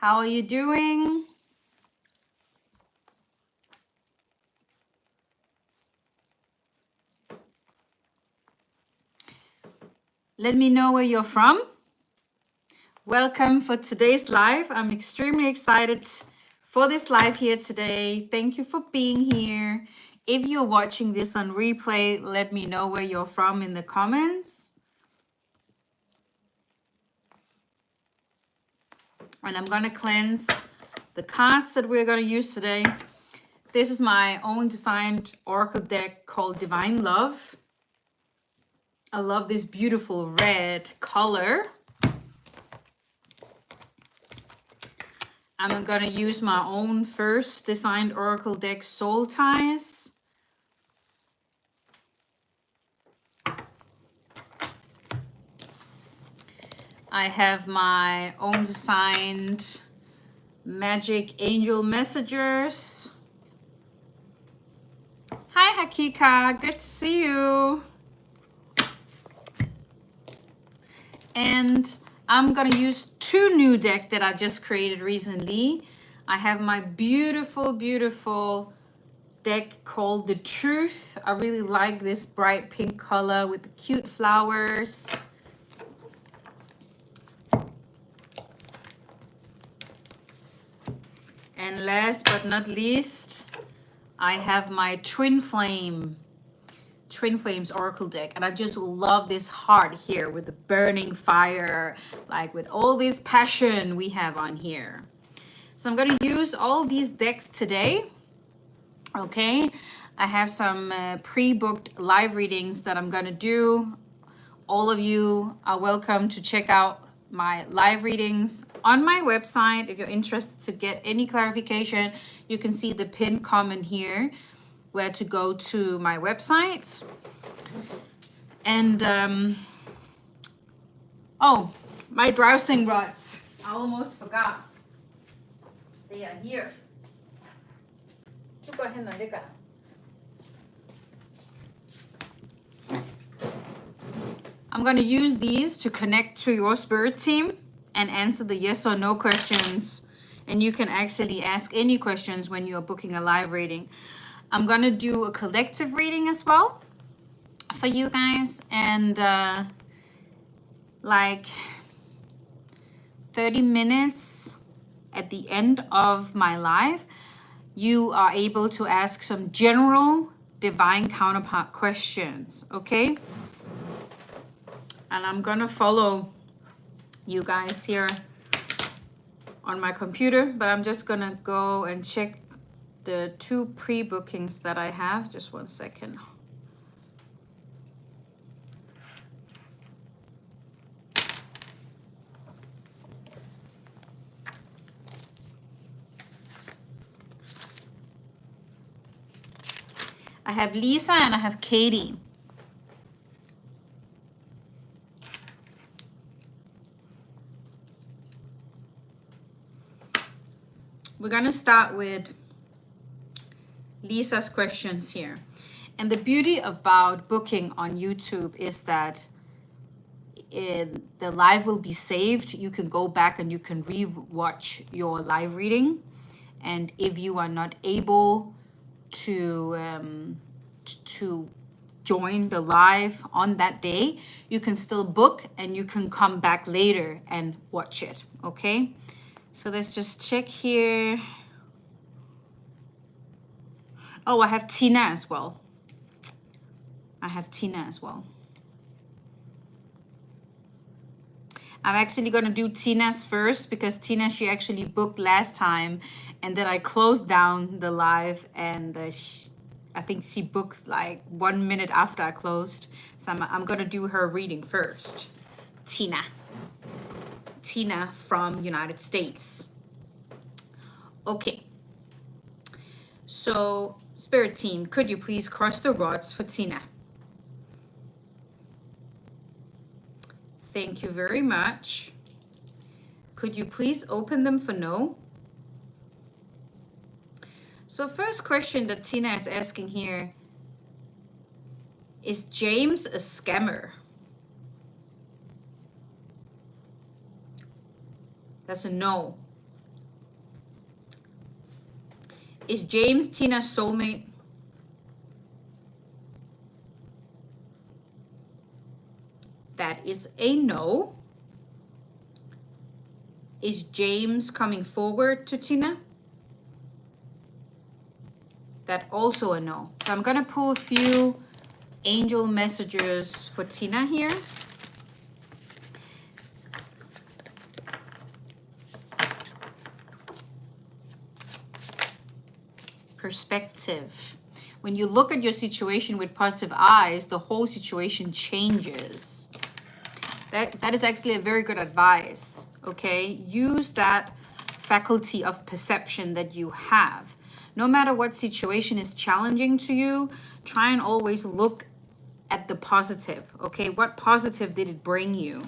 How are you doing? Let me know where you're from. Welcome for today's live. I'm extremely excited for this live here today. Thank you for being here. If you're watching this on replay, let me know where you're from in the comments. And I'm going to cleanse the cards that we're going to use today. This is my own designed oracle deck called Divine Love. I love this beautiful red color. I'm going to use my own first designed oracle deck, Soul Ties. I have my own designed Magic Angel Messengers. Hi, Hakika. Good to see you. And I'm going to use two new decks that I just created recently. I have my beautiful, beautiful deck called The Truth. I really like this bright pink color with the cute flowers. And last but not least, I have my Twin Flames Oracle deck. And I just love this heart here with the burning fire, like with all this passion we have on here. So I'm going to use all these decks today. Okay, I have some pre-booked live readings that I'm going to do. All of you are welcome to check out my live readings on my website. If you're interested to get any clarification, you can see the pinned comment here where to go to my website. And oh, my dowsing rods, I almost forgot. They are here. Go ahead and look at. I'm going to use these to connect to your spirit team and answer the yes or no questions. And you can actually ask any questions when you're booking a live reading. I'm going to do a collective reading as well for you guys. And like 30 minutes at the end of my live, you are able to ask some general divine counterpart questions, okay? And I'm gonna follow you guys here on my computer, but I'm just gonna go and check the two pre-bookings that I have. Just 1 second. I have Lisa and I have Katie. We're gonna start with Lisa's questions here. And the beauty about booking on YouTube is that the live will be saved. You can go back and you can re-watch your live reading. And if you are not able to join the live on that day, you can still book and you can come back later and watch it, okay? So let's just check here. Oh, I have Tina as well. I'm actually going to do Tina's first because Tina, she actually booked last time and then I closed down the live and I think she books like 1 minute after I closed. So I'm going to do her reading first. Tina from United States. Okay. So Spirit Team, could you please cross the rods for Tina? Thank you very much. Could you please open them for no? So first question that Tina is asking here, is James a scammer? That's a no. Is James Tina's soulmate? That is a no. Is James coming forward to Tina? That also a no. So I'm gonna pull a few angel messages for Tina here. Perspective. When you look at your situation with positive eyes, the whole situation changes. That is actually a very good advice, okay? Use that faculty of perception that you have. No matter what situation is challenging to you, try and always look at the positive, okay? What positive did it bring you?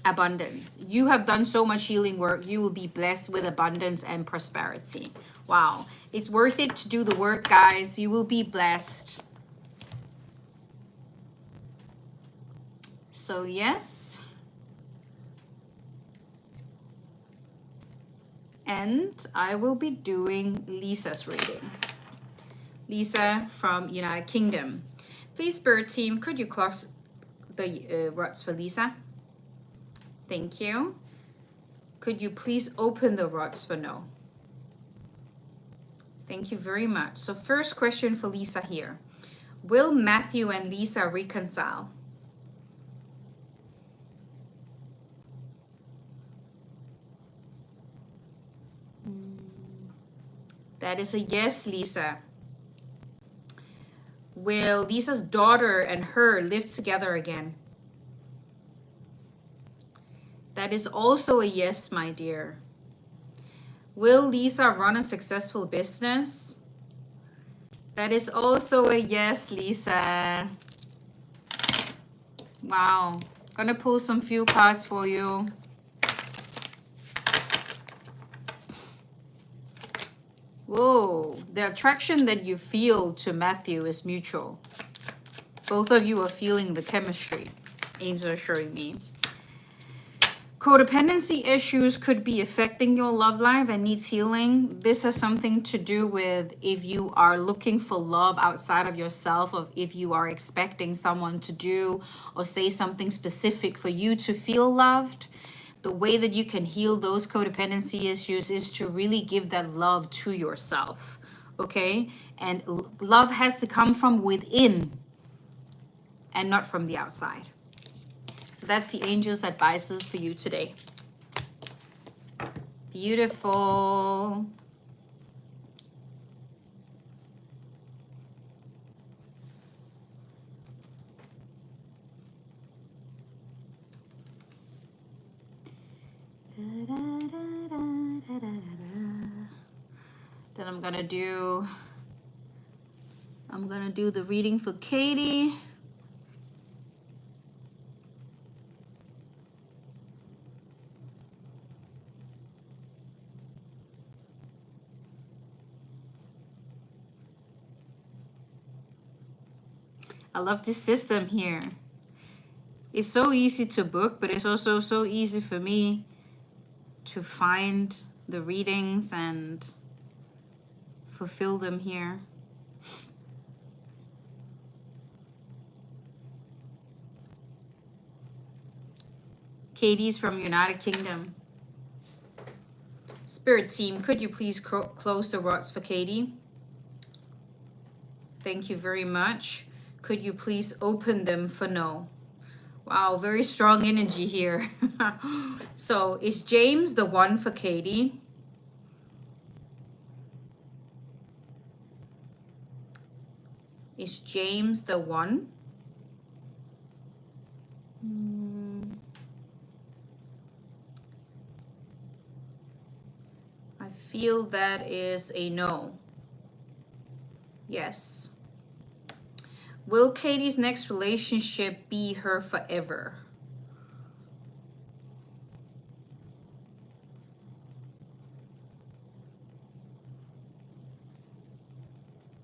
Abundance. You have done so much healing work. You will be blessed with abundance and prosperity. Wow. It's worth it to do the work, guys. You will be blessed. So yes. And I will be doing Lisa's reading. Lisa from United Kingdom. Please, Spirit Team, could you close the rods for Lisa? Thank you. Could you please open the rods for no? Thank you very much. So first question for Lisa here. Will Matthew and Lisa reconcile? That is a yes, Lisa. Will Lisa's daughter and her live together again? That is also a yes, my dear. Will Lisa run a successful business? That is also a yes, Lisa. Wow. Gonna pull some few cards for you. Whoa, the attraction that you feel to Matthew is mutual. Both of you are feeling the chemistry. Angels are showing me. Codependency issues could be affecting your love life and needs healing. This has something to do with if you are looking for love outside of yourself, or if you are expecting someone to do or say something specific for you to feel loved. The way that you can heal those codependency issues is to really give that love to yourself, okay? And love has to come from within and not from the outside. So that's the angel's advices for you today. Beautiful. Then I'm gonna do the reading for Katie. I love this system here. It's so easy to book, but it's also so easy for me to find the readings and fulfill them here. Katie's from United Kingdom. Spirit Team, could you please close the rods for Katie? Thank you very much. Could you please open them for no? Wow, very strong energy here. So is James the one for Katie? Is James the one? I feel that is a no. Yes. Will Katie's next relationship be her forever?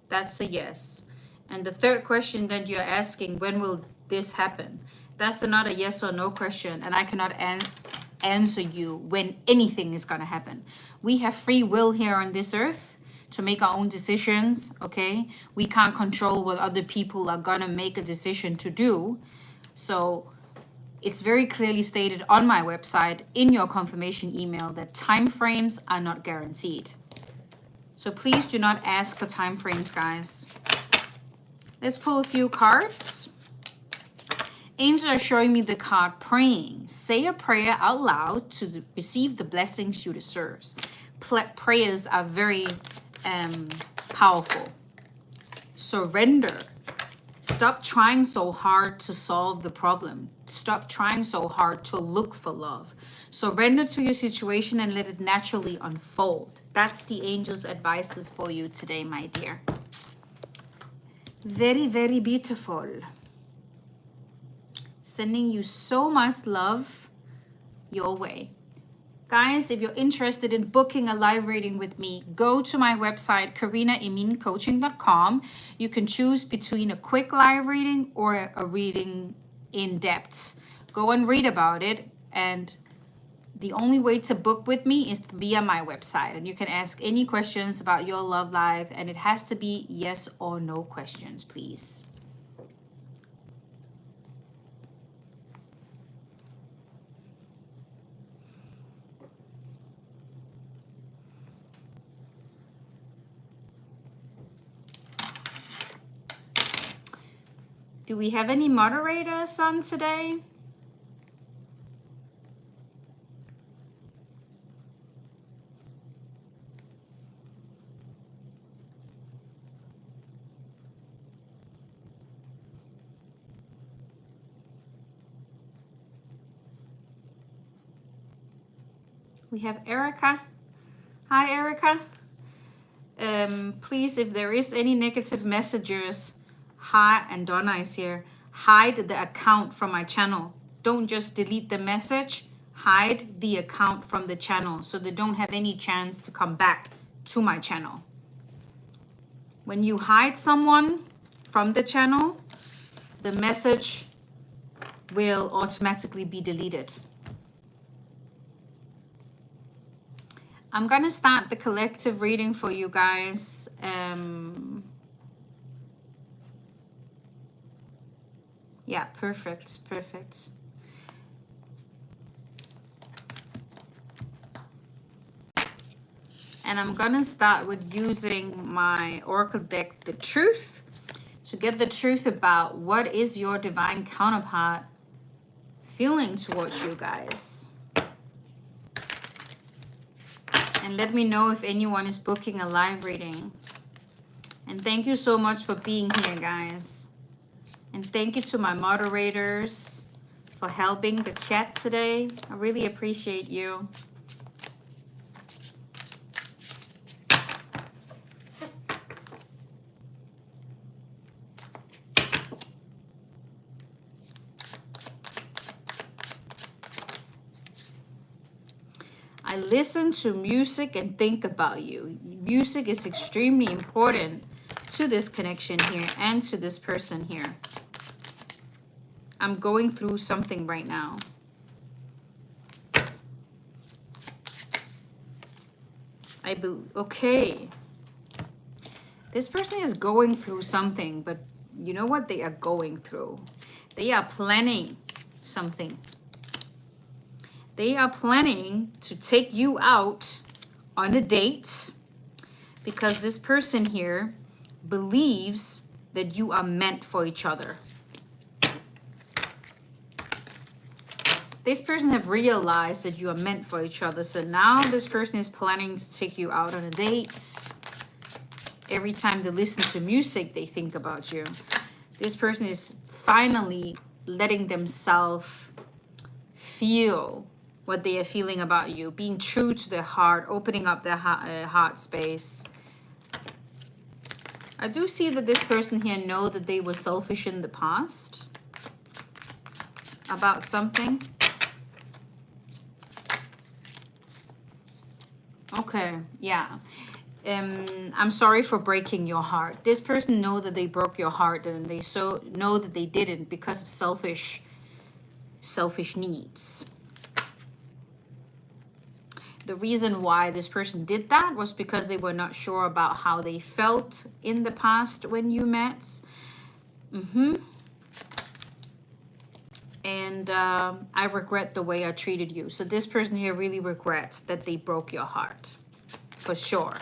That's a yes. And the third question that you're asking, when will this happen? That's not a yes or no question, and I cannot answer you when anything is gonna happen. We have free will here on this earth to make our own decisions, okay? We can't control what other people are gonna make a decision to do. So it's very clearly stated on my website in your confirmation email that time frames are not guaranteed. So please do not ask for time frames, guys. Let's pull a few cards. Angels are showing me the card praying. Say a prayer out loud to receive the blessings you deserve. Prayers are very powerful. Surrender. Stop trying so hard to solve the problem. Stop trying so hard to look for love. Surrender to your situation and let it naturally unfold. That's the angel's advices for you today, my dear. Very, very beautiful. Sending you so much love your way. Guys, if you're interested in booking a live reading with me, go to my website, karinaemincoaching.com. You can choose between a quick live reading or a reading in depth. Go and read about it. And the only way to book with me is via my website. And you can ask any questions about your love life. And it has to be yes or no questions, please. Do we have any moderators on today? We have Erica. Hi, Erica. Please, if there is any negative messages, hi, and Donna is here, hide the account from my channel. Don't just delete the message, hide the account from the channel so they don't have any chance to come back to my channel. When you hide someone from the channel, the message will automatically be deleted. I'm gonna start the collective reading for you guys. Yeah, perfect, perfect. And I'm gonna start with using my Oracle deck, The Truth, to get the truth about what is your divine counterpart feeling towards you guys. And let me know if anyone is booking a live reading. And thank you so much for being here, guys. And thank you to my moderators for helping the chat today. I really appreciate you. I listen to music and think about you. Music is extremely important to this connection here and to this person here. I'm going through something right now. Okay. This person is going through something, but you know what they are going through? They are planning something. They are planning to take you out on a date because this person here believes that you are meant for each other. This person have realized that you are meant for each other. So now this person is planning to take you out on a date. Every time they listen to music, they think about you. This person is finally letting themselves feel what they are feeling about you, being true to their heart, opening up their heart space. I do see that this person here know that they were selfish in the past about something. Okay, yeah. I'm sorry for breaking your heart. This person know that they broke your heart, and they so know that they didn't because of selfish needs. The reason why this person did that was because they were not sure about how they felt in the past when you met. And I regret the way I treated you. So this person here really regrets that they broke your heart, for sure.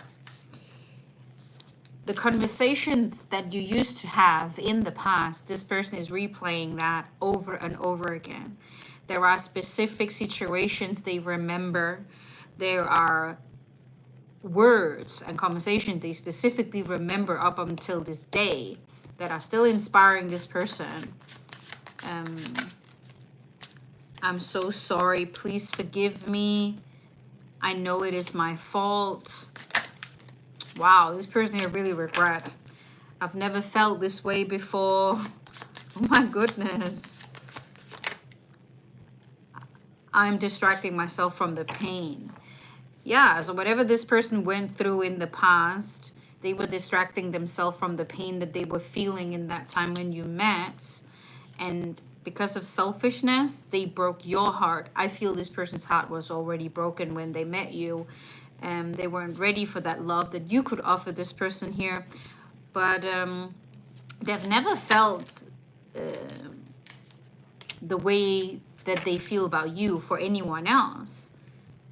The conversations that you used to have in the past, this person is replaying that over and over again. There are specific situations they remember. There are words and conversations they specifically remember up until this day that are still inspiring this person. I'm so sorry. Please forgive me. I know it is my fault. Wow, this person here really regret. I've never felt this way before. Oh my goodness. I'm distracting myself from the pain. Yeah, so whatever this person went through in the past, they were distracting themselves from the pain that they were feeling in that time when you met. And because of selfishness, they broke your heart. I feel this person's heart was already broken when they met you. And they weren't ready for that love that you could offer this person here. But they've never felt the way that they feel about you for anyone else.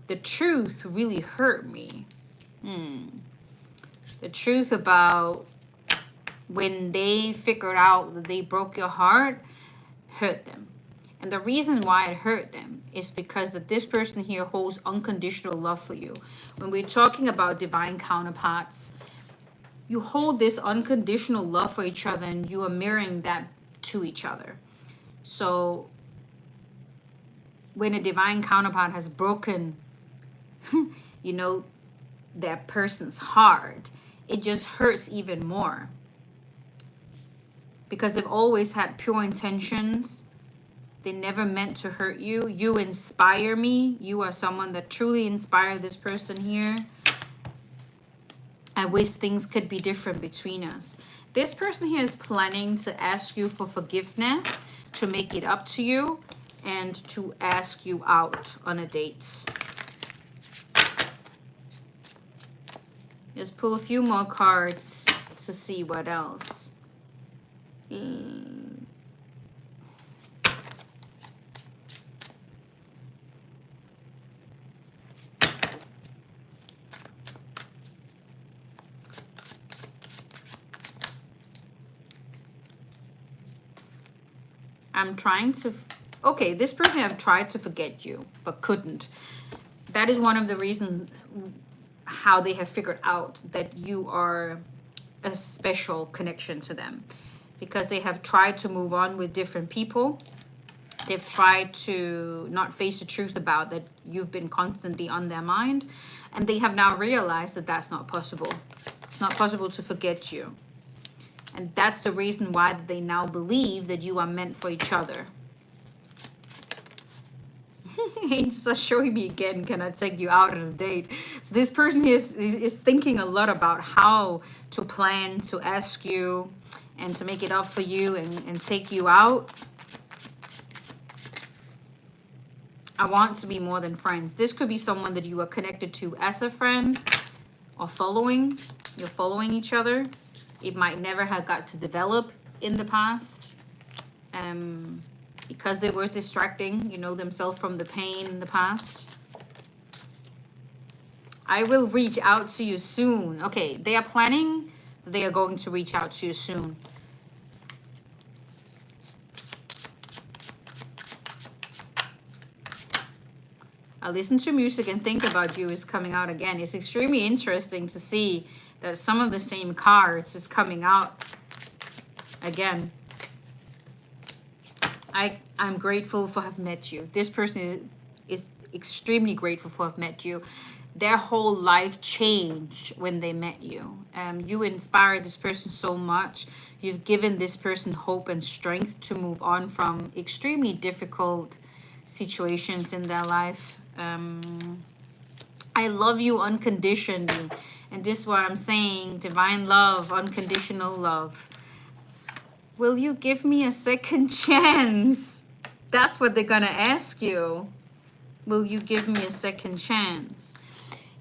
The truth really hurt me. The truth about when they figured out that they broke your heart hurt them. And the reason why it hurt them is because that this person here holds unconditional love for you. When we're talking about divine counterparts, you hold this unconditional love for each other and you are mirroring that to each other. So when a divine counterpart has broken, you know, that person's heart, it just hurts even more. Because they've always had pure intentions. They never meant to hurt you. You inspire me. You are someone that truly inspired this person here. I wish things could be different between us. This person here is planning to ask you for forgiveness, to make it up to you, and to ask you out on a date. Let's pull a few more cards to see what else. I'm trying to... Okay, this person have tried to forget you, but couldn't. That is one of the reasons how they have figured out that you are a special connection to them. Because they have tried to move on with different people. They've tried to not face the truth about that you've been constantly on their mind. And they have now realized that that's not possible. It's not possible to forget you. And that's the reason why they now believe that you are meant for each other. It's just showing me again, can I take you out on a date? So this person here is thinking a lot about how to plan to ask you and to make it up for you and take you out. I want to be more than friends. This could be someone that you are connected to as a friend or following. You're following each other. It might never have got to develop in the past. Because they were distracting, you know, themselves from the pain in the past. I will reach out to you soon. Okay, they are planning. They are going to reach out to you soon. I listen to music and think about you is coming out again. It's extremely interesting to see that some of the same cards is coming out again. I'm grateful for have met you. This person is extremely grateful for have met you. Their whole life changed when they met you. You inspired this person so much. You've given this person hope and strength to move on from extremely difficult situations in their life. I love you unconditionally. And this is what I'm saying. Divine love, unconditional love. Will you give me a second chance? That's what they're gonna ask you. Will you give me a second chance?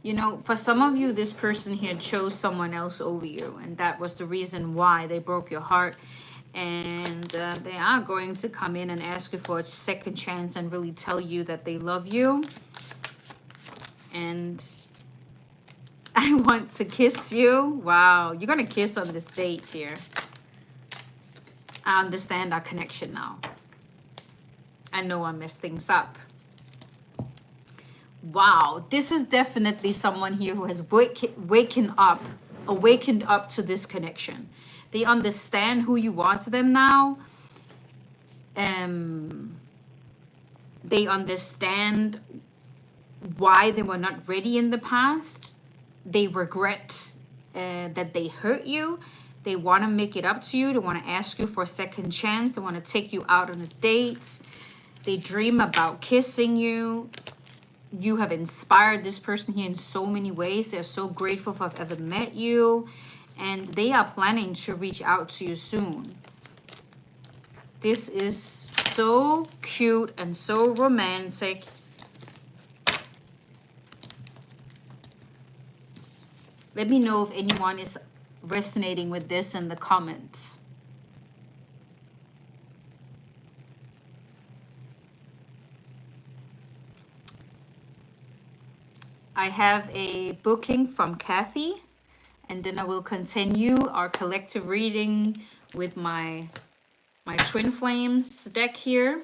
You know, for some of you, this person here chose someone else over you, and that was the reason why they broke your heart. And they are going to come in and ask you for a second chance and really tell you that they love you. And I want to kiss you. Wow, you're gonna kiss on this date here. I understand our connection now. I know I messed things up. Wow, this is definitely someone here who has awakened up to this connection. They understand who you are to them now. They understand why they were not ready in the past. They regret that they hurt you. They want to make it up to you. They want to ask you for a second chance. They want to take you out on a date. They dream about kissing you. You have inspired this person here in so many ways. They're so grateful for have ever met you. And they are planning to reach out to you soon. This is so cute and so romantic. Let me know if anyone is resonating with this in the comments. I have a booking from Kathy, and then I will continue our collective reading with my Twin Flames deck here.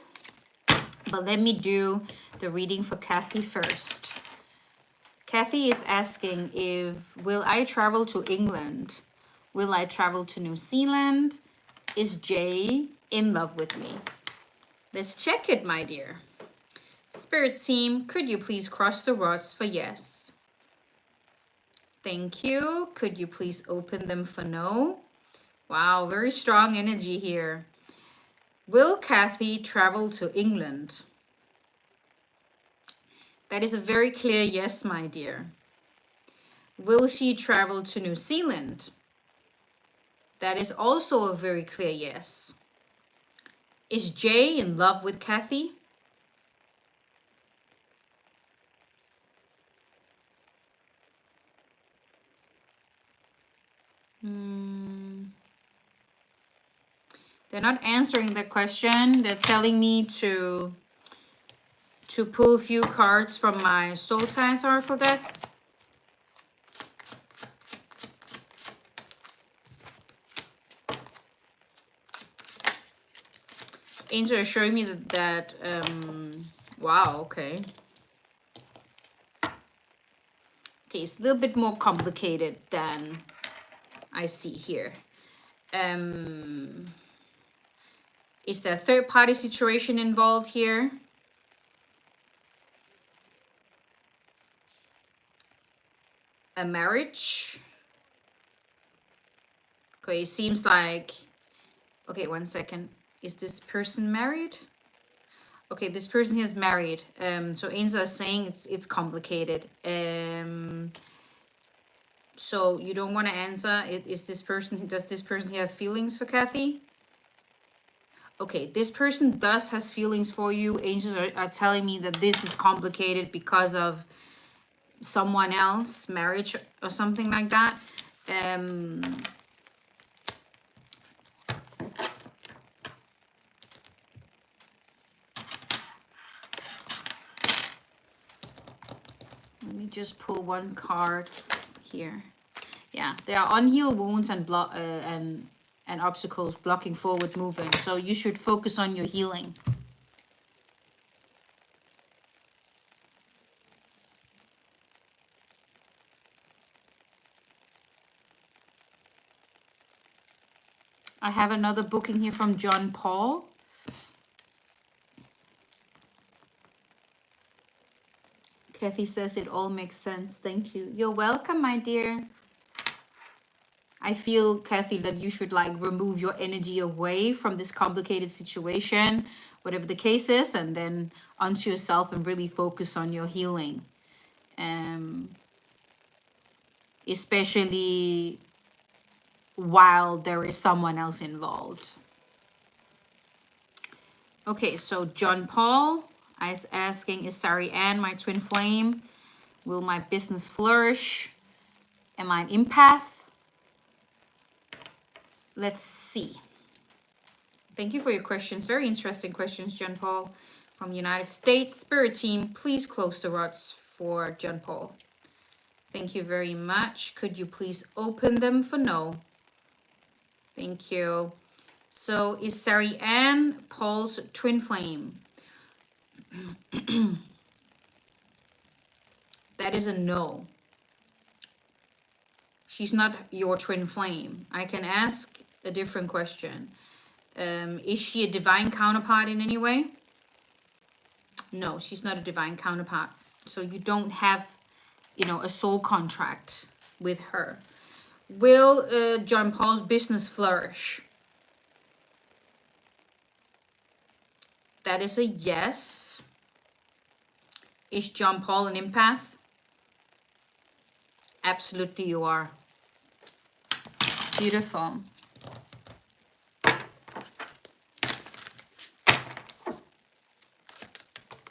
But let me do the reading for Kathy first. Kathy is asking will I travel to England? Will I travel to New Zealand? Is Jay in love with me? Let's check it, my dear. Spirit team, could you please cross the rods for yes? Thank you. Could you please open them for no? Wow, very strong energy here. Will Kathy travel to England? That is a very clear yes, my dear. Will she travel to New Zealand? That is also a very clear yes. Is Jay in love with Kathy? They're not answering the question. They're telling me to pull a few cards from my Soul Ties Oracle deck. Angels are showing me that wow, okay. Okay, it's a little bit more complicated than I see here. Is there a third party situation involved here? A marriage? Okay, it seems like, okay, 1 second. Is this person married? Okay, this person is married. So Ainsa is saying it's complicated. So you don't want to answer. Does this person have feelings for Kathy? Okay, this person does has feelings for you. Angels are telling me that this is complicated because of someone else, marriage or something like that. Let me just pull one card here. Yeah, there are unhealed wounds and obstacles blocking forward movement. So you should focus on your healing. I have another booking here from John Paul. Kathy says it all makes sense. Thank you. You're welcome, my dear. I feel, Kathy, that you should like remove your energy away from this complicated situation, whatever the case is, and then onto yourself and really focus on your healing. Especially while there is someone else involved. Okay, so John Paul, I was asking, is Sari Ann my twin flame? Will my business flourish? Am I an empath? Let's see. Thank you for your questions. Very interesting questions, John Paul from the United States. Spirit team, please close the rods for John Paul. Thank you very much. Could you please open them for no? Thank you. So is Sari Ann Paul's twin flame? That is a no. She's not your twin flame. I can ask a different question. Is she a divine counterpart in any way? No, she's not a divine counterpart. So you don't have, you know, a soul contract with her. Will John Paul's business flourish? That is a yes. Is John Paul an empath? Absolutely you are. Beautiful.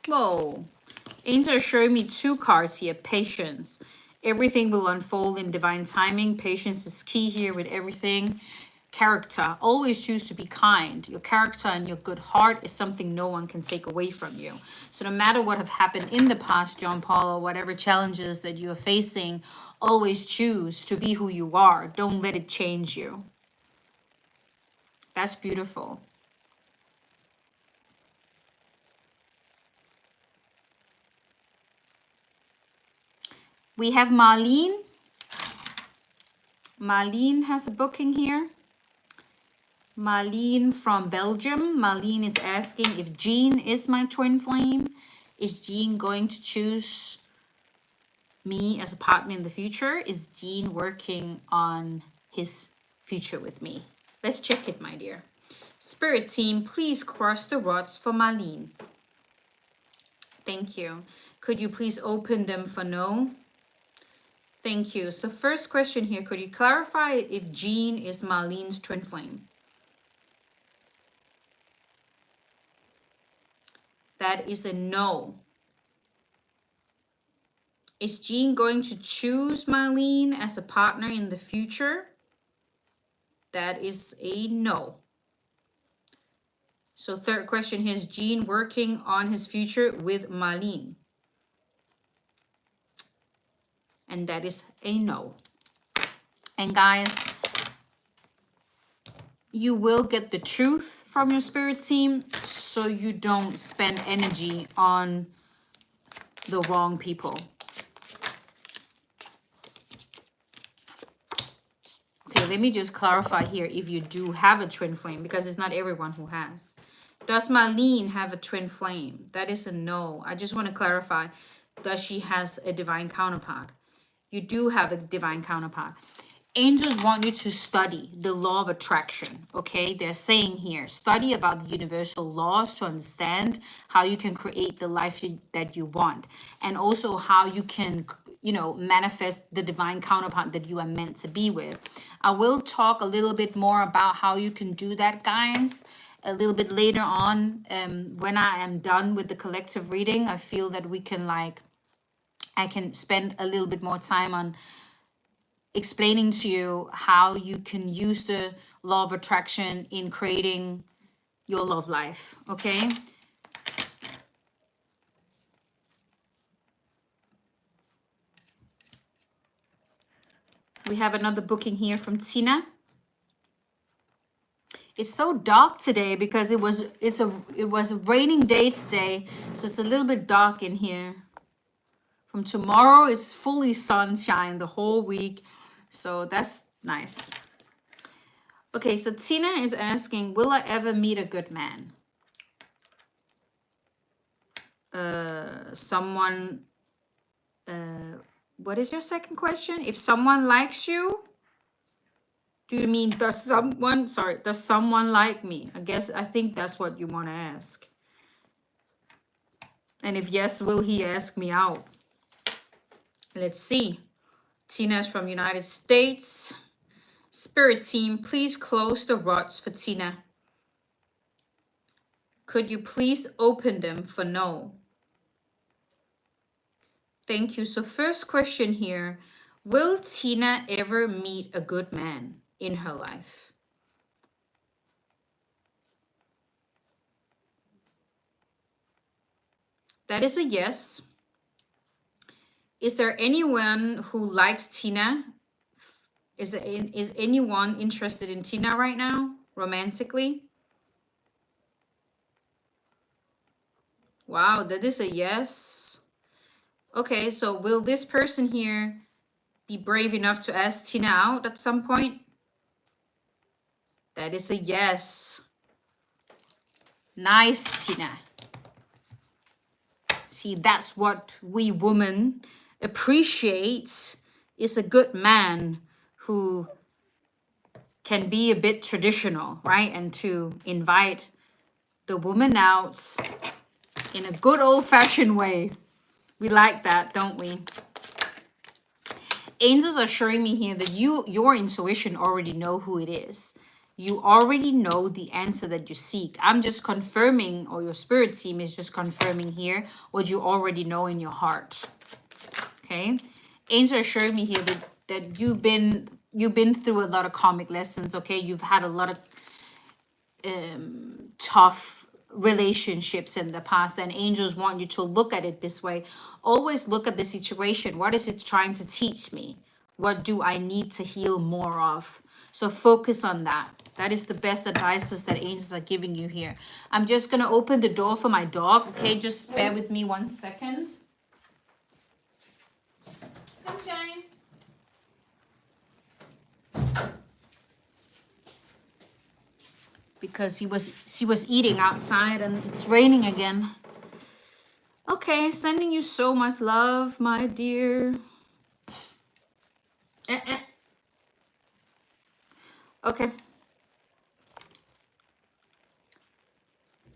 Whoa. Angels are showing me two cards here. Patience. Everything will unfold in divine timing. Patience is key here with everything. Character. Always choose to be kind. Your character and your good heart is something no one can take away from you. So no matter what have happened in the past, John Paul, or whatever challenges that you are facing, always choose to be who you are. Don't let it change you. That's beautiful. We have Malleen. Malleen has a booking here. Malleen from Belgium. Malleen is asking if Jean is my twin flame. Is Jean going to choose me as a partner in the future? Is Jean working on his future with me? Let's check it, my dear. Spirit team, please cross the rods for Malleen. Thank you. Could you please open them for no? Thank you. So first question here, could you clarify if Jean is Marlene's twin flame? That is a no. Is Jean going to choose Malleen as a partner in the future? That is a no. So third question here, is Jean working on his future with Malleen? And that is a no. And guys, you will get the truth from your spirit team, so you don't spend energy on the wrong people. Okay, let me just clarify here if you do have a twin flame, because it's not everyone who has. Does Malleen have a twin flame? That is a no. I just want to clarify, does she has a divine counterpart? You do have a divine counterpart. Angels want you to study the law of attraction, okay? They're saying here, study about the universal laws to understand how you can create the life that you want. And also how you can, you know, manifest the divine counterpart that you are meant to be with. I will talk a little bit more about how you can do that, guys, a little bit later on. When I am done with the collective reading, I feel that we can I can spend a little bit more time on explaining to you how you can use the law of attraction in creating your love life, okay? We have another booking here from Tina. It's so dark today because it was a raining day today, so it's a little bit dark in here. From tomorrow, it's fully sunshine the whole week, so that's nice. Okay, so Tina is asking, will I ever meet a good man? What is your second question? If someone likes you, do you mean does someone like me? I think that's what you want to ask. And if yes, will he ask me out? Let's see. Tina's from United States. Spirit team, please close the rods for Tina. Could you please open them for no? Thank you. So first question here, will Tina ever meet a good man in her life? That is a yes. Is there anyone who likes Tina? Is anyone interested in Tina right now, romantically? Wow, that is a yes. Okay, so will this person here be brave enough to ask Tina out at some point? That is a yes. Nice, Tina. See, that's what we women appreciate, is a good man who can be a bit traditional, right? And to invite the woman out in a good old-fashioned way. We like that, don't we? Angels are showing me here that your intuition already know who it is. You already know the answer that you seek. I'm just confirming, or your spirit team is just confirming here what you already know in your heart. Okay? Angels are showing me here that you've been through a lot of karmic lessons, okay? You've had a lot of tough relationships in the past, and angels want you to look at it this way. Always look at the situation. What is it trying to teach me? What do I need to heal more of? So focus on that. That is the best advices that angels are giving you here. I'm just going to open the door for my dog, okay? Just bear with me 1 second. Come, Jane. Because she was eating outside and it's raining again. Okay, sending you so much love, my dear. Okay.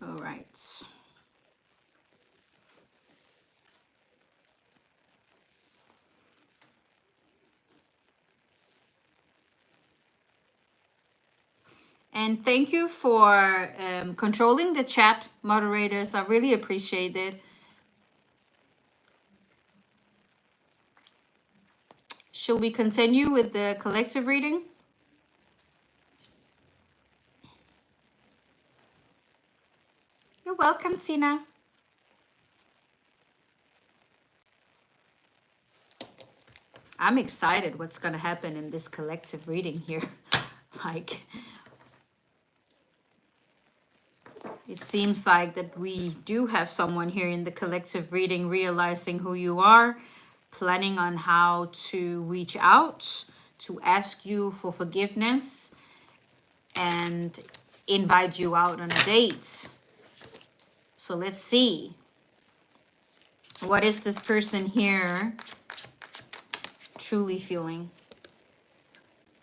All right. And thank you for controlling the chat, moderators. I really appreciate it. Shall we continue with the collective reading? You're welcome, Tina. I'm excited what's going to happen in this collective reading here. Like, it seems like that we do have someone here in the collective reading realizing who you are, planning on how to reach out, to ask you for forgiveness, and invite you out on a date. So let's see. What is this person here truly feeling?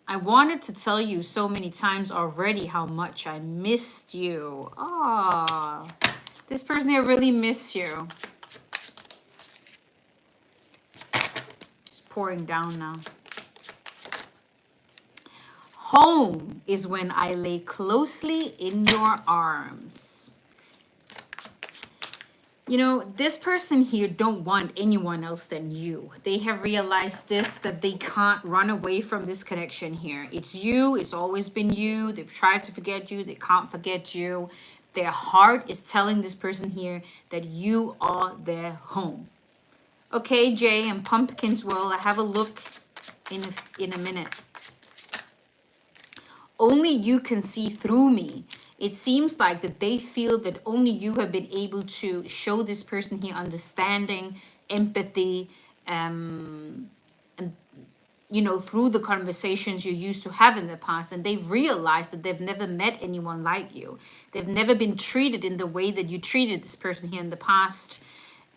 I wanted to tell you so many times already how much I missed you. Ah, this person here really miss you. It's pouring down now. Home is when I lay closely in your arms. You know, this person here don't want anyone else than you. They have realized this, that they can't run away from this connection here. It's you. It's always been you. They've tried to forget you. They can't forget you. Their heart is telling this person here that you are their home. Okay, Jay and Pumpkin's World, I have a look in a minute. Only you can see through me. It seems like that they feel that only you have been able to show this person here understanding, empathy, and, you know, through the conversations you used to have in the past. And they've realized that they've never met anyone like you. They've never been treated in the way that you treated this person here in the past.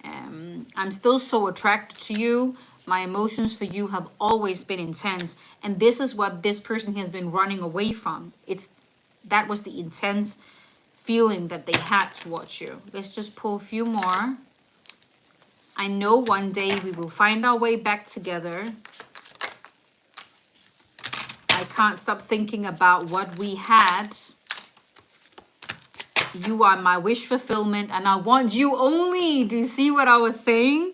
I'm still so attracted to you. My emotions for you have always been intense. And this is what this person has been running away from. That was the intense feeling that they had towards you. Let's just pull a few more. I know one day we will find our way back together. I can't stop thinking about what we had. You are my wish fulfillment, and I want you only. Do you see what I was saying?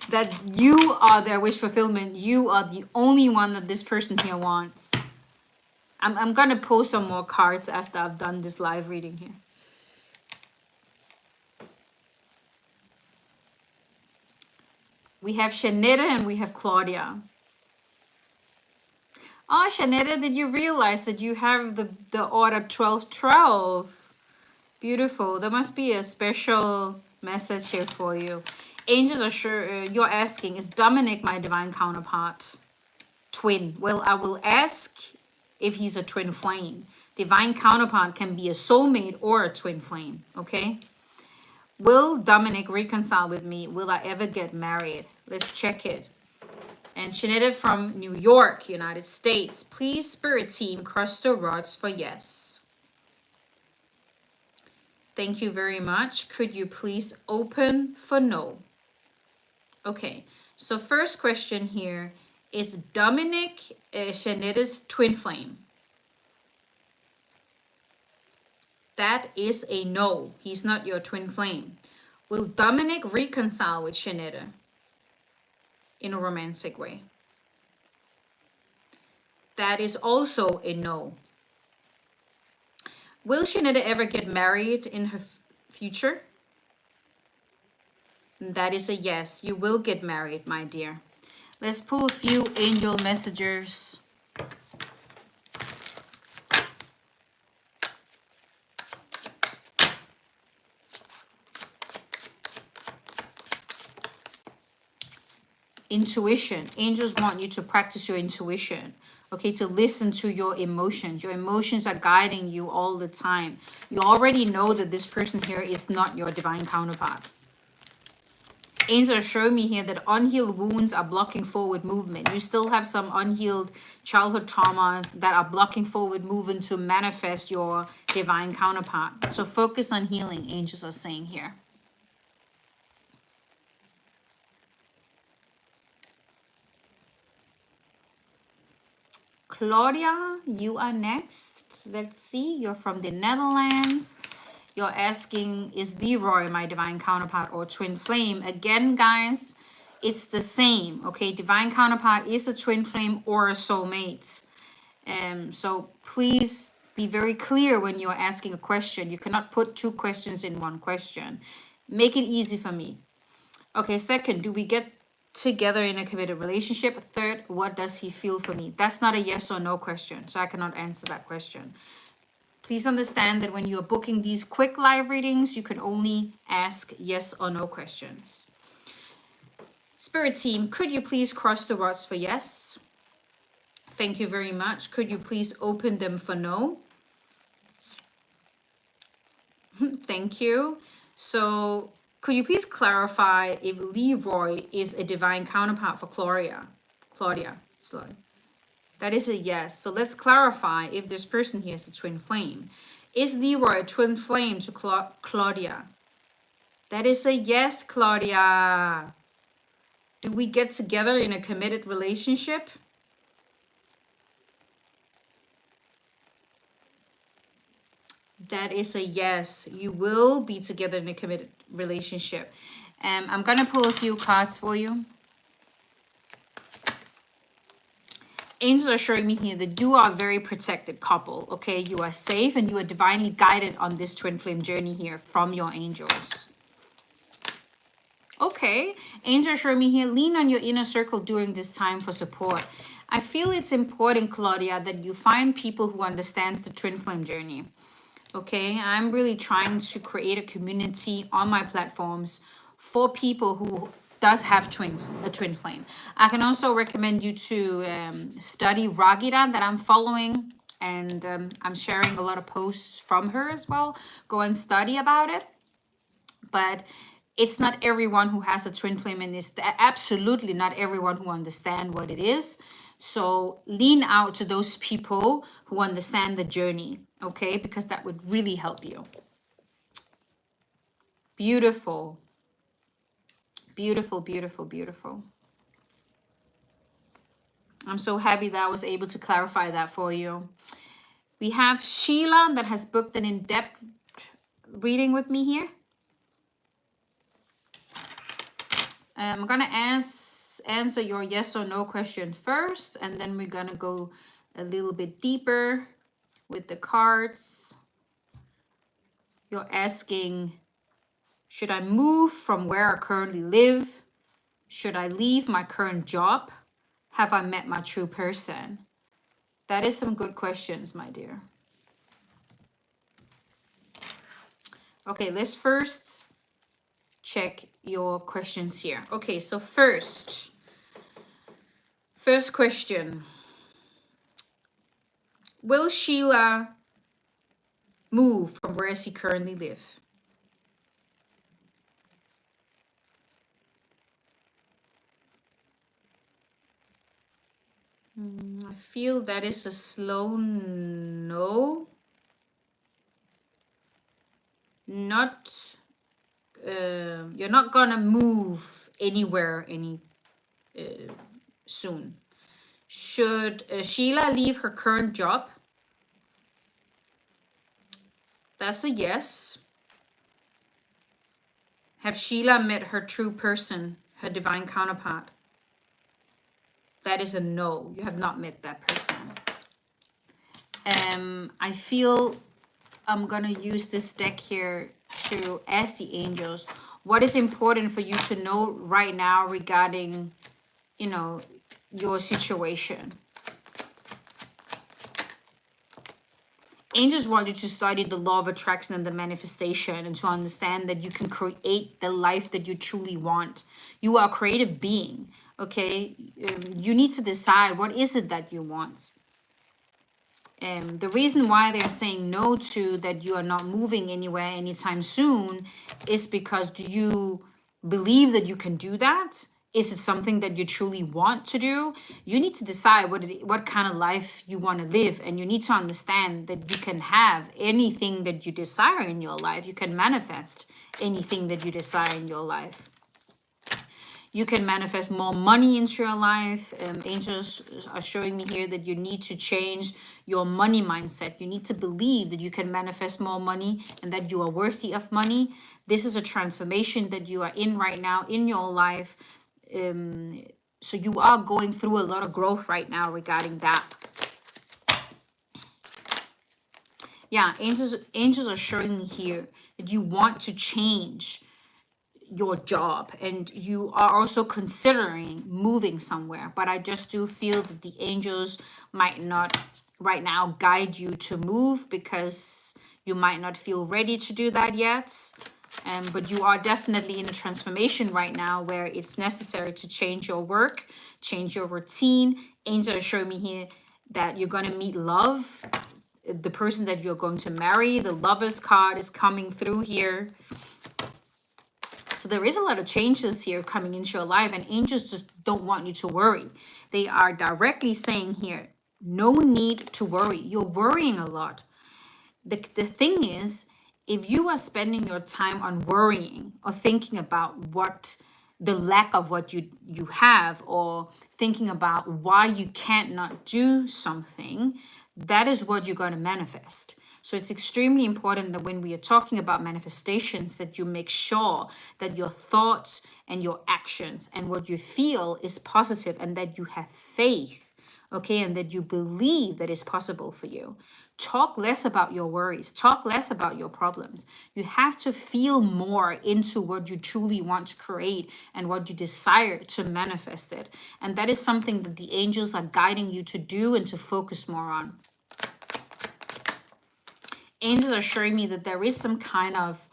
that you are their wish fulfillment. You are the only one that this person here wants. I'm gonna post some more cards after I've done this live reading here. We have Shenetta and we have Claudia. Oh, Shenetta, did you realize that you have the order 1212? Beautiful. There must be a special message here for you. Angels are sure you're asking, is Dominic my divine counterpart? Twin. Well, I will ask if he's a twin flame. Divine counterpart can be a soulmate or a twin flame, okay? Will Dominic reconcile with me? Will I ever get married? Let's check it. And Shenetta from New York, United States. Please, Spirit Team, cross the rods for yes. Thank you very much. Could you please open for no? Okay, so first question here. Is Dominic Shenetta's twin flame? That is a no. He's not your twin flame. Will Dominic reconcile with Shenetta in a romantic way? That is also a no. Will Shenetta ever get married in her future? That is a yes. You will get married, my dear. Let's pull a few angel messengers. Intuition. Angels want you to practice your intuition. Okay, to listen to your emotions. Your emotions are guiding you all the time. You already know that this person here is not your divine counterpart. Angels are showing me here that unhealed wounds are blocking forward movement. You still have some unhealed childhood traumas that are blocking forward movement to manifest your divine counterpart. So focus on healing, angels are saying here. Claudia, you are next. Let's see. You're from the Netherlands. You're asking, is Leroy my divine counterpart or twin flame? Again, guys, it's the same. Okay, divine counterpart is a twin flame or a soulmate. So please be very clear when you're asking a question. You cannot put two questions in one question. Make it easy for me. Okay, second, do we get together in a committed relationship? Third, what does he feel for me? That's not a yes or no question, so I cannot answer that question. Please understand that when you're booking these quick live readings, you can only ask yes or no questions. Spirit team, could you please cross the rods for yes? Thank you very much. Could you please open them for no? Thank you. So could you please clarify if Leroy is a divine counterpart for Claudia? Sorry. That is a yes. So let's clarify if this person here is a twin flame. Is Leroy a twin flame to Claudia? That is a yes, Claudia. Do we get together in a committed relationship? That is a yes. You will be together in a committed relationship. I'm going to pull a few cards for you. Angels are showing me here that you are a very protected couple, okay? You are safe and you are divinely guided on this twin flame journey here from your angels. Okay, angels are showing me here, lean on your inner circle during this time for support. I feel it's important, Claudia, that you find people who understand the twin flame journey. Okay, I'm really trying to create a community on my platforms for people who does have a twin flame. I can also recommend you to study Ragida that I'm following, and I'm sharing a lot of posts from her as well. Go and study about it. But it's not everyone who has a twin flame, and it's absolutely not everyone who understands what it is. So lean out to those people who understand the journey, okay? Because that would really help you. Beautiful. Beautiful, beautiful, beautiful. I'm so happy that I was able to clarify that for you. We have Sheila that has booked an in-depth reading with me here. I'm gonna answer your yes or no question first, and then we're gonna go a little bit deeper with the cards. You're asking, should I move from where I currently live? Should I leave my current job? Have I met my true person? That is some good questions, my dear. Okay, let's first check your questions here. Okay, so first question. Will Sheila move from where she currently lives? I feel that is a slow no. Not, you're not gonna move anywhere any soon. Should Sheila leave her current job? That's a yes. Have Sheila met her true person, her divine counterpart? That is a no. You have not met that person. I feel I'm gonna use this deck here to ask the angels what is important for you to know right now regarding, you know, your situation. Angels want you to study the law of attraction and the manifestation, and to understand that you can create the life that you truly want. You are a creative being, okay? You need to decide what is it that you want. And the reason why they're saying no to that you are not moving anywhere anytime soon is because do you believe that you can do that? Is it something that you truly want to do? You need to decide what kind of life you want to live, and you need to understand that you can have anything that you desire in your life. You can manifest anything that you desire in your life. You can manifest more money into your life. Angels are showing me here that you need to change your money mindset. You need to believe that you can manifest more money and that you are worthy of money. This is a transformation that you are in right now in your life. So you are going through a lot of growth right now regarding that. Yeah, angels are showing me here that you want to change your job and you are also considering moving somewhere, but I just do feel that the angels might not right now guide you to move because you might not feel ready to do that yet. But you are definitely in a transformation right now where it's necessary to change your work, change your routine. Angels are showing me here that you're going to meet love, the person that you're going to marry. The Lovers card is coming through here. So there is a lot of changes here coming into your life, and angels just don't want you to worry. They are directly saying here, no need to worry. You're worrying a lot. The thing is, if you are spending your time on worrying or thinking about what the lack of what you have, or thinking about why you can't not do something, that is what you're going to manifest. So it's extremely important that when we are talking about manifestations, that you make sure that your thoughts and your actions and what you feel is positive, and that you have faith, okay, and that you believe that it's possible for you. Talk less about your worries. Talk less about your problems. You have to feel more into what you truly want to create and what you desire to manifest it. And that is something that the angels are guiding you to do and to focus more on. Angels are showing me that there is some kind of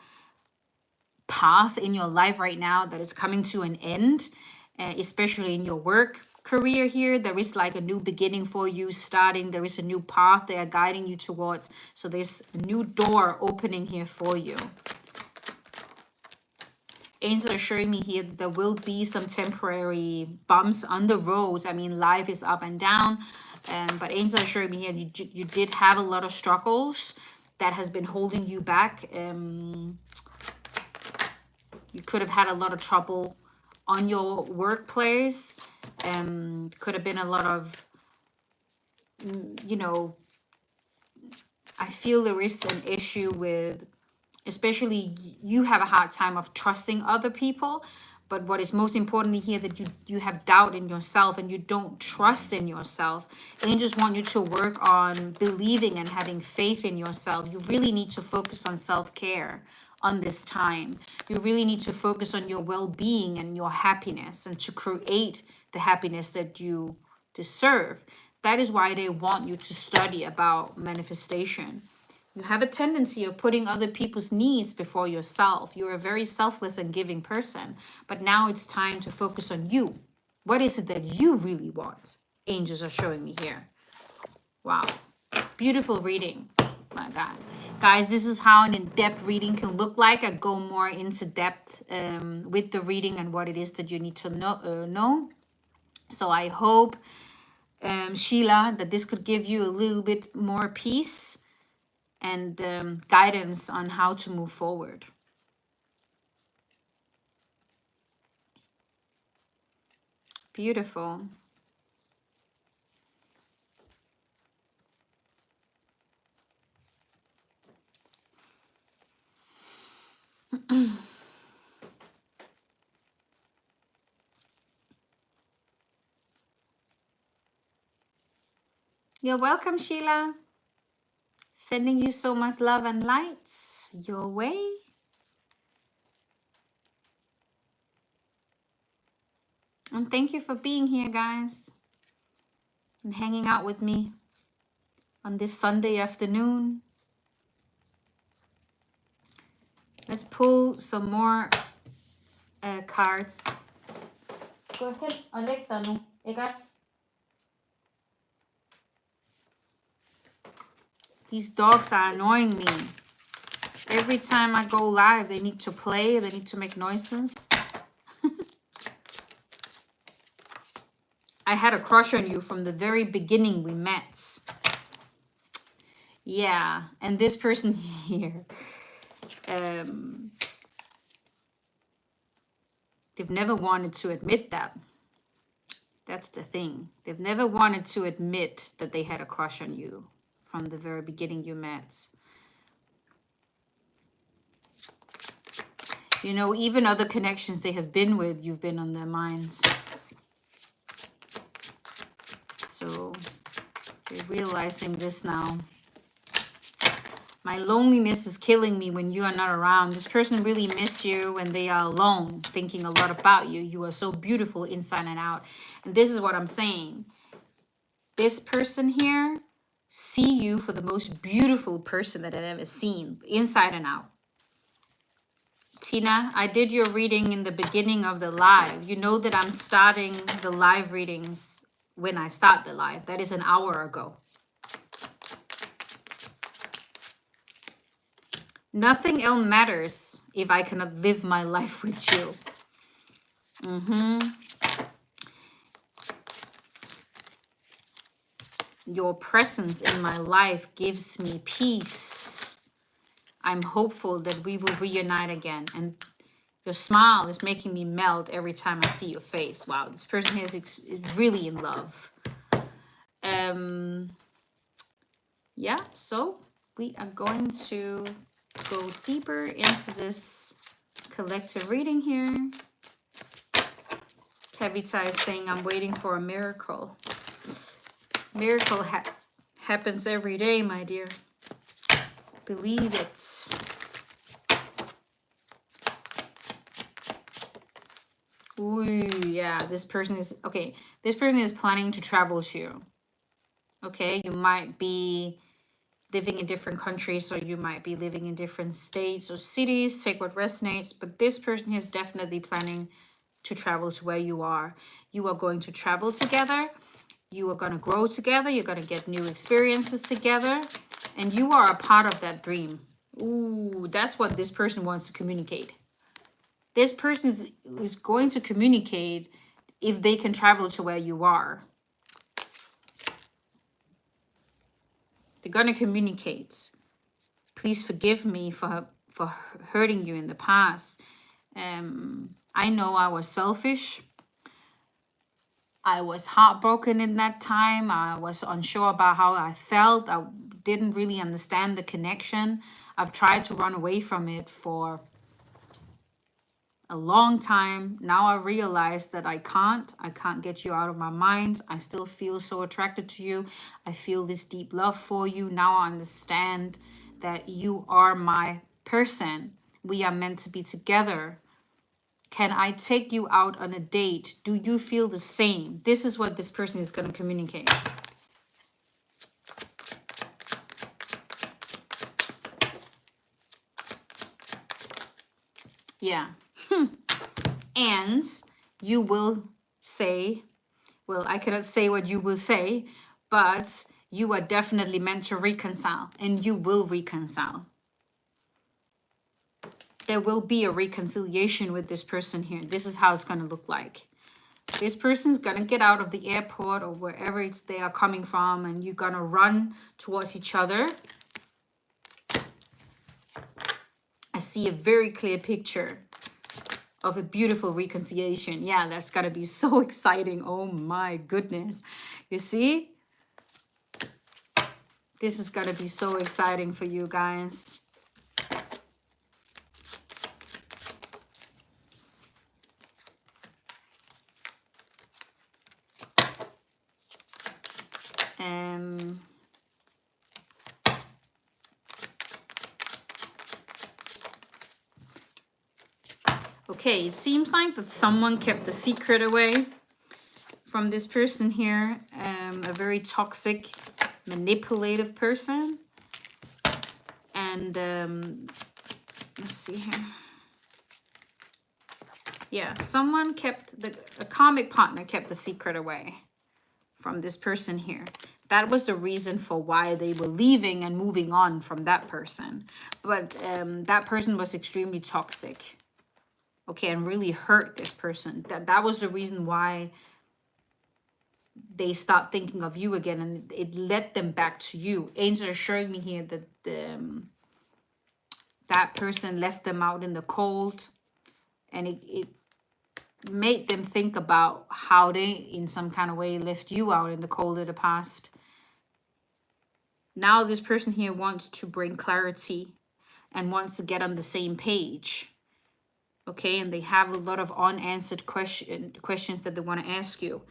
path in your life right now that is coming to an end, especially in your work career here. There is like a new beginning for you starting. There is a new path they are guiding you towards. So there's a new door opening here for you. Angels are showing me here that there will be some temporary bumps on the roads. I mean, life is up and down, but angels are showing me here you did have a lot of struggles that has been holding you back. You could have had a lot of trouble on your workplace. Could have been a lot of, you know, I feel there is an issue with, especially you have a hard time of trusting other people, But what is most importantly here, that you have doubt in yourself and you don't trust in yourself. Angels want you to work on believing and having faith in yourself. You really need to focus on self-care on this time. You really need to focus on your well-being and your happiness, and to create the happiness that you deserve. That is why they want you to study about manifestation. You have a tendency of putting other people's needs before yourself. You're a very selfless and giving person. But now it's time to focus on you. What is it that you really want? Angels are showing me here. Wow. Beautiful reading. My God. Guys, this is how an in-depth reading can look like. I go more into depth with the reading and what it is that you need to know. So I hope, Sheila, that this could give you a little bit more peace and guidance on how to move forward. Beautiful. You're welcome, Sheila. Sending you so much love and lights your way. And thank you for being here, guys, and hanging out with me on this Sunday afternoon. Let's pull some more cards. Go ahead, Alexa, no. Egas. These dogs are annoying me. Every time I go live, they need to play, they need to make noises. I had a crush on you from the very beginning we met. Yeah, and this person here, they've never wanted to admit that. That's the thing. They've never wanted to admit that they had a crush on you from the very beginning you met. You know, even other connections they have been with, you've been on their minds. So they're realizing this now. My loneliness is killing me when you are not around. This person really miss you when they are alone, thinking a lot about you. You are so beautiful inside and out. And this is what I'm saying. This person here see you for the most beautiful person that I've ever seen, inside and out. Tina, I did your reading in the beginning of the live. You know that I'm starting the live readings when I start the live. That is an hour ago. Nothing else matters if I cannot live my life with you. Your presence in my life gives me peace. I'm hopeful that we will reunite again. And your smile is making me melt every time I see your face. Wow, this person is really in love. Yeah, so we are going to go deeper into this collective reading here. Kavita is saying, I'm waiting for a miracle. Miracle happens every day, my dear. Believe it. Ooh, yeah, this person is, okay, this person is planning to travel to you. Okay, you might be living in different countries, or you might be living in different states or cities. Take what resonates, but this person is definitely planning to travel to where you are. You are going to travel together. You are going to grow together. You're going to get new experiences together, and you are a part of that dream. Ooh, that's what this person wants to communicate. This person is going to communicate if they can travel to where you are. They're going to communicate. Please forgive me for hurting you in the past. I know I was selfish. I was heartbroken in that time. I was unsure about how I felt. I didn't really understand the connection. I've tried to run away from it for a long time. Now I realize that I can't get you out of my mind. I still feel so attracted to you. I feel this deep love for you. Now I understand that you are my person. We are meant to be together. Can I take you out on a date? Do you feel the same? This is what this person is going to communicate. Yeah. And you will say, well, I cannot say what you will say, but you are definitely meant to reconcile, and you will reconcile. There will be a reconciliation with this person here. This is how it's going to look like. This person's going to get out of the airport or wherever they are coming from, and you're going to run towards each other. I see a very clear picture of a beautiful reconciliation. Yeah, that's going to be so exciting. Oh my goodness. You see? This is going to be so exciting for you guys. Okay, it seems like that someone kept the secret away from this person here. A very toxic, manipulative person. And let's see here. Yeah, someone kept a karmic partner kept the secret away from this person here. That was the reason for why they were leaving and moving on from that person. But that person was extremely toxic. Okay, and really hurt this person. That was the reason why they start thinking of you again, and it led them back to you. Angels are showing me here that that person left them out in the cold, and it made them think about how they, in some kind of way, left you out in the cold of the past. Now this person here wants to bring clarity and wants to get on the same page. Okay, and they have a lot of unanswered questions that they want to ask you.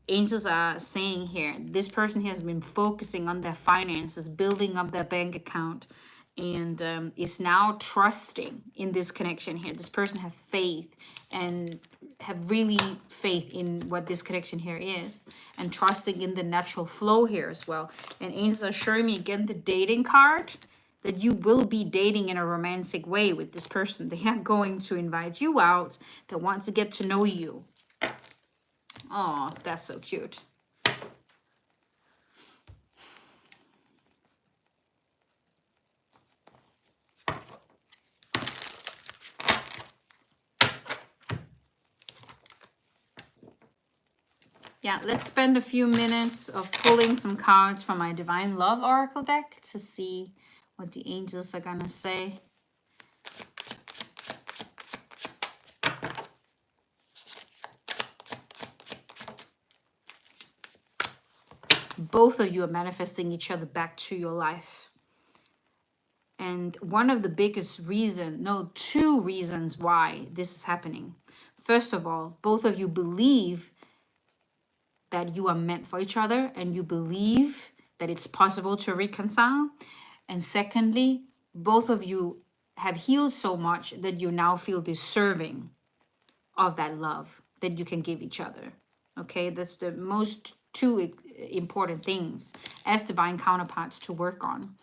Angels are saying here, this person has been focusing on their finances, building up their bank account, and is now trusting in this connection here. This person have faith and have really faith in what this connection here is, and trusting in the natural flow here as well. And angels are showing me again the dating card, that you will be dating in a romantic way with this person. They are going to invite you out. They want to get to know you. Oh, that's so cute. Yeah, let's spend a few minutes of pulling some cards from my Divine Love Oracle deck to see what the angels are gonna say. Both of you are manifesting each other back to your life. And one of the biggest two reasons why this is happening. First of all, both of you believe that you are meant for each other, and you believe that it's possible to reconcile. And secondly, both of you have healed so much that you now feel deserving of that love that you can give each other. Okay, that's the most two important things as divine counterparts to work on.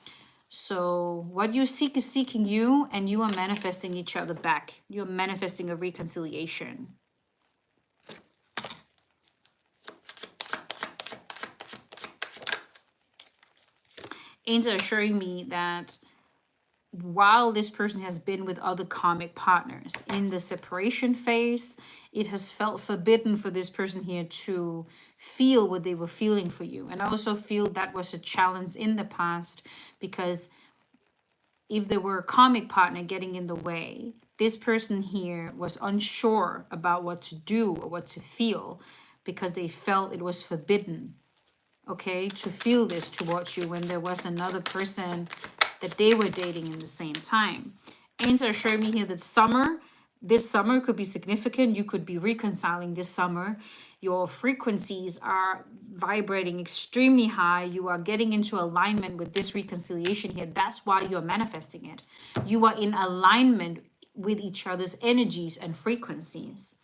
So what you seek is seeking you, and you are manifesting each other back. You're manifesting a reconciliation. Angels are showing me that while this person has been with other karmic partners in the separation phase, it has felt forbidden for this person here to feel what they were feeling for you. And I also feel that was a challenge in the past, because if there were a karmic partner getting in the way, this person here was unsure about what to do or what to feel, because they felt it was forbidden, okay, to feel this towards you when there was another person that they were dating in the same time. Angels are showing me here that summer, This summer could be significant. You could be reconciling this summer. Your frequencies are vibrating extremely high. You are getting into alignment with this reconciliation here. That's why you're manifesting it. You are in alignment with each other's energies and frequencies.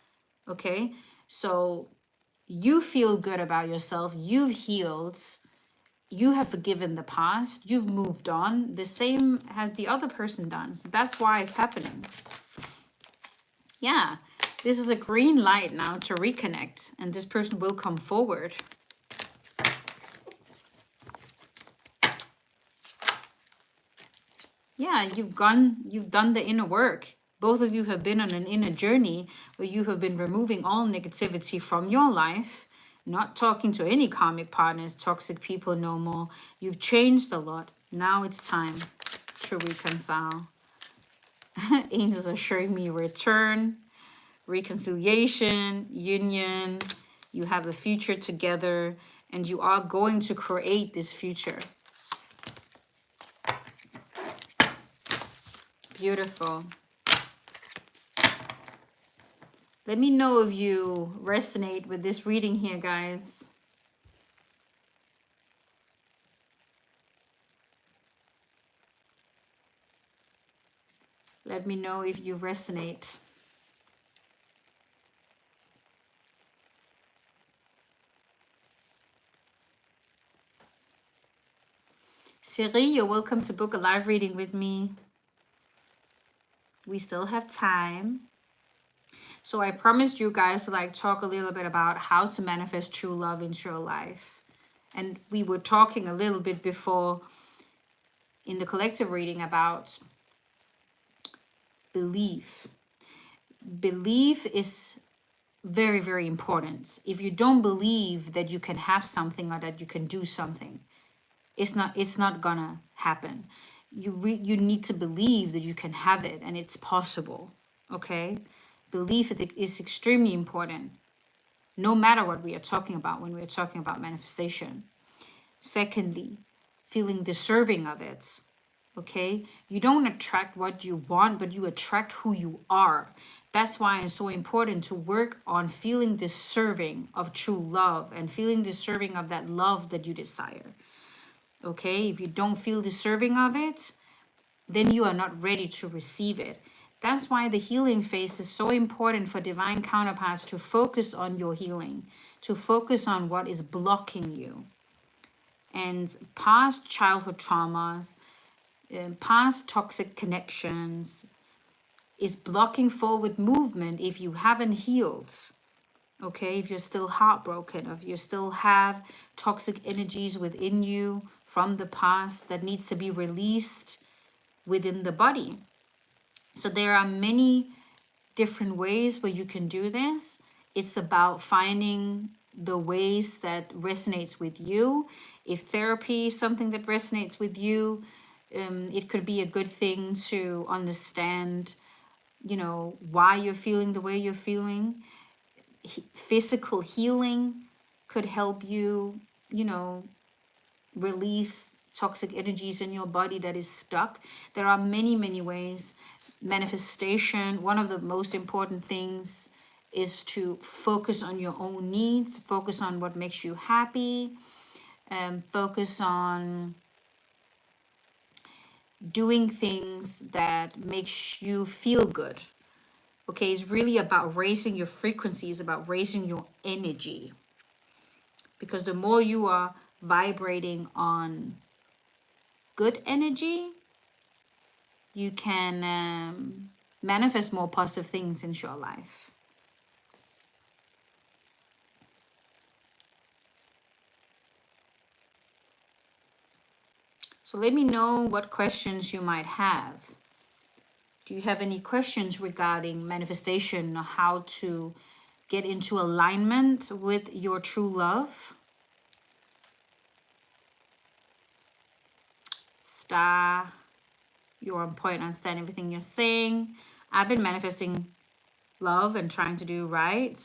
Okay? So you feel good about yourself. You've healed. You have forgiven the past. You've moved on. The same has the other person done. So that's why it's happening. Yeah, this is a green light now to reconnect, and this person will come forward. Yeah, you've done the inner work. Both of you have been on an inner journey where you have been removing all negativity from your life, not talking to any karmic partners, toxic people no more. You've changed a lot. Now it's time to reconcile. Angels are showing me return, reconciliation, union. You have a future together, and you are going to create this future. Beautiful. Let me know if you resonate with this reading here, guys. Let me know if you resonate. Siri, you're welcome to book a live reading with me. We still have time. So I promised you guys to like talk a little bit about how to manifest true love into your life. And we were talking a little bit before in the collective reading about belief. Belief is very, very important. If you don't believe that you can have something or that you can do something, it's not gonna happen. You need to believe that you can have it and it's possible. Okay, belief is extremely important, no matter what we are talking about when we are talking about manifestation. Secondly, feeling deserving of it. Okay, you don't attract what you want, but you attract who you are. That's why it's so important to work on feeling deserving of true love and feeling deserving of that love that you desire. Okay, if you don't feel deserving of it, then you are not ready to receive it. That's why the healing phase is so important for divine counterparts to focus on your healing, to focus on what is blocking you. And past childhood traumas, past toxic connections is blocking forward movement if you haven't healed. Okay, if you're still heartbroken, if you still have toxic energies within you from the past that needs to be released within the body. So there are many different ways where you can do this. It's about finding the ways that resonates with you. If therapy is something that resonates with you, it could be a good thing to understand, why you're feeling the way you're feeling. Physical healing could help you, release toxic energies in your body that is stuck. There are many, many ways. Manifestation, one of the most important things is to focus on your own needs, focus on what makes you happy, and focus on doing things that makes you feel good. Okay, it's really about raising your frequency, it's about raising your energy. Because the more you are vibrating on good energy, you can manifest more positive things into your life. So let me know what questions you might have. Do you have any questions regarding manifestation or how to get into alignment with your true love? Star, you're on point, understand everything you're saying. I've been manifesting love and trying to do right.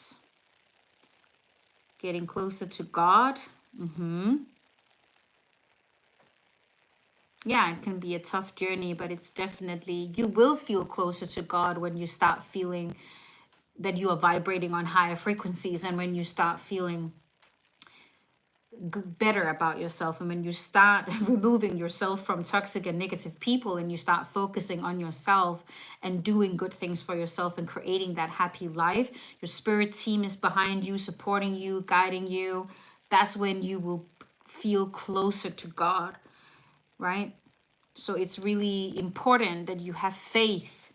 Getting closer to God. Yeah, it can be a tough journey, but it's definitely, you will feel closer to God when you start feeling that you are vibrating on higher frequencies, and when you start feeling better about yourself, and when you start removing yourself from toxic and negative people, and you start focusing on yourself and doing good things for yourself and creating that happy life. Your spirit team is behind you, supporting you, guiding you. That's when you will feel closer to God, right? So it's really important that you have faith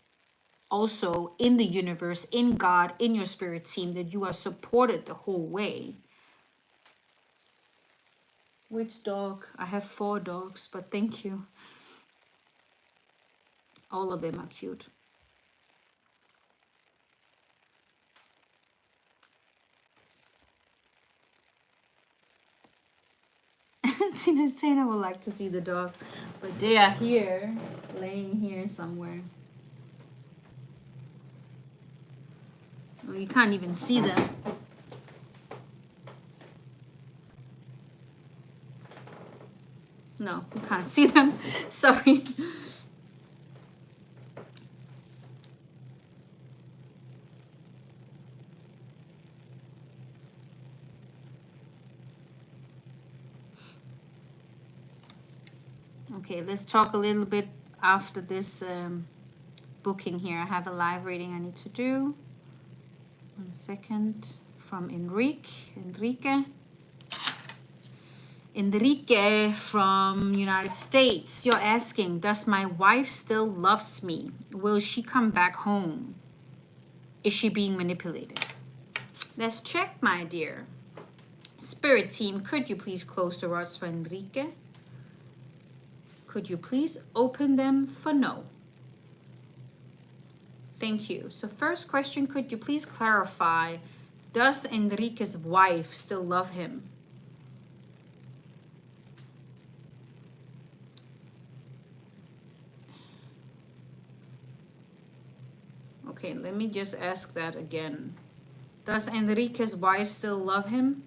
also in the universe, in God, in your spirit team, that you are supported the whole way. Which dog? I have 4 dogs, but thank you. All of them are cute. Tina's saying I would like to see the dogs, but they are here, laying here somewhere. Well, you can't even see them. No, you can't see them. Sorry. Okay, let's talk a little bit after this booking here. I have a live reading I need to do. 1 second. From Enrique. Enrique from United States. You're asking, does my wife still loves me? Will she come back home? Is she being manipulated? Let's check, my dear. Spirit team, could you please close the rods for Enrique? Could you please open them for no? Thank you. So first question, could you please clarify, does Enrique's wife still love him? Okay, let me just ask that again. Does Enrique's wife still love him?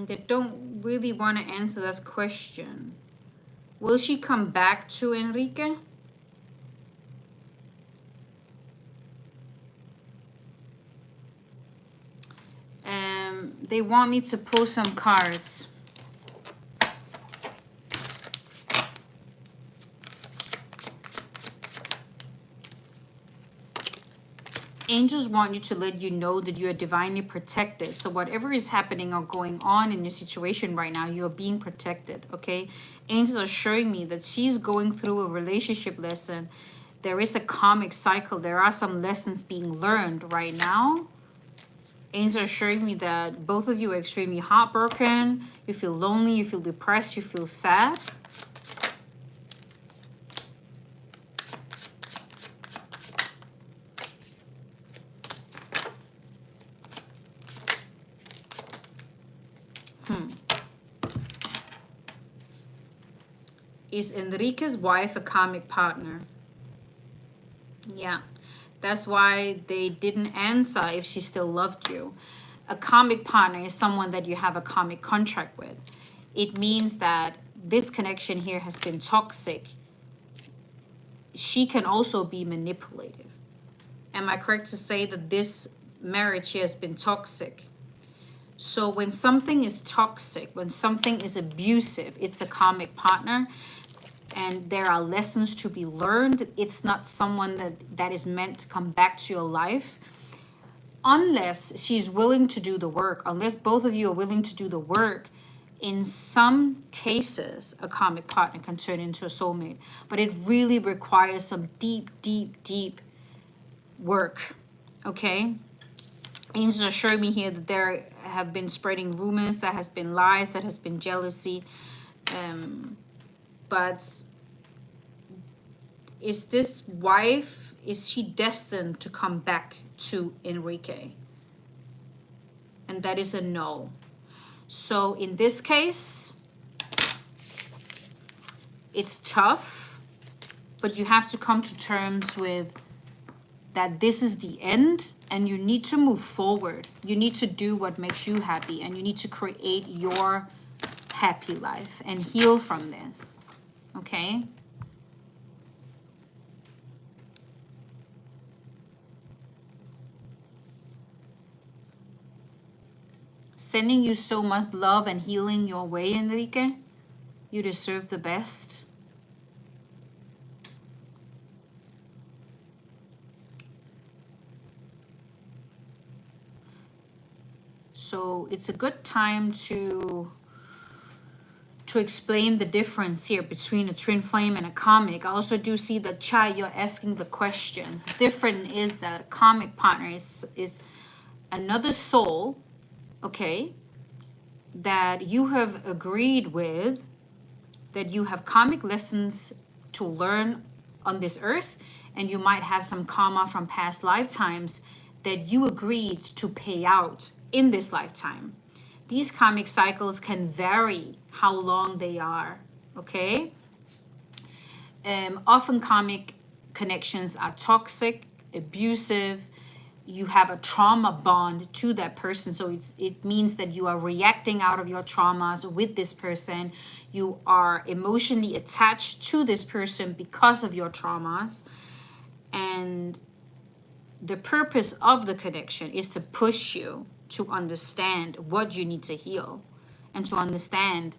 They don't really want to answer that question. Will she come back to Enrique? They want me to pull some cards. Angels want you to let you know that you are divinely protected. So whatever is happening or going on in your situation right now, you are being protected, okay? Angels are showing me that she's going through a relationship lesson. There is a karmic cycle. There are some lessons being learned right now. Angels are showing me that both of you are extremely heartbroken. You feel lonely, you feel depressed, you feel sad. Is Enrique's wife a karmic partner? Yeah, that's why they didn't answer if she still loved you. A karmic partner is someone that you have a karmic contract with. It means that this connection here has been toxic. She can also be manipulative. Am I correct to say that this marriage here has been toxic? So when something is toxic, when something is abusive, it's a karmic partner. And there are lessons to be learned. It's not someone that is meant to come back to your life unless she's willing to do the work, unless both of you are willing to do the work. In some cases, a karmic partner can turn into a soulmate, but it really requires some deep, deep, deep work, okay? Angels are showing me here that there have been spreading rumors, there has been lies, there has been jealousy, but is this wife, is she destined to come back to Enrique? And that is a no. So in this case, it's tough, but you have to come to terms with that this is the end and you need to move forward. You need to do what makes you happy, and you need to create your happy life and heal from this. Okay? Sending you so much love and healing your way, Enrique. You deserve the best. So it's a good time to explain the difference here between a twin flame and a karmic. I also do see the chat, you're asking the question. Different is that a karmic partner is another soul, okay, that you have agreed with, that you have karmic lessons to learn on this earth, and you might have some karma from past lifetimes that you agreed to pay out in this lifetime. These karmic cycles can vary how long they are, okay? Often karmic connections are toxic, abusive. You have a trauma bond to that person. So it means that you are reacting out of your traumas with this person. You are emotionally attached to this person because of your traumas. And the purpose of the connection is to push you to understand what you need to heal, and to understand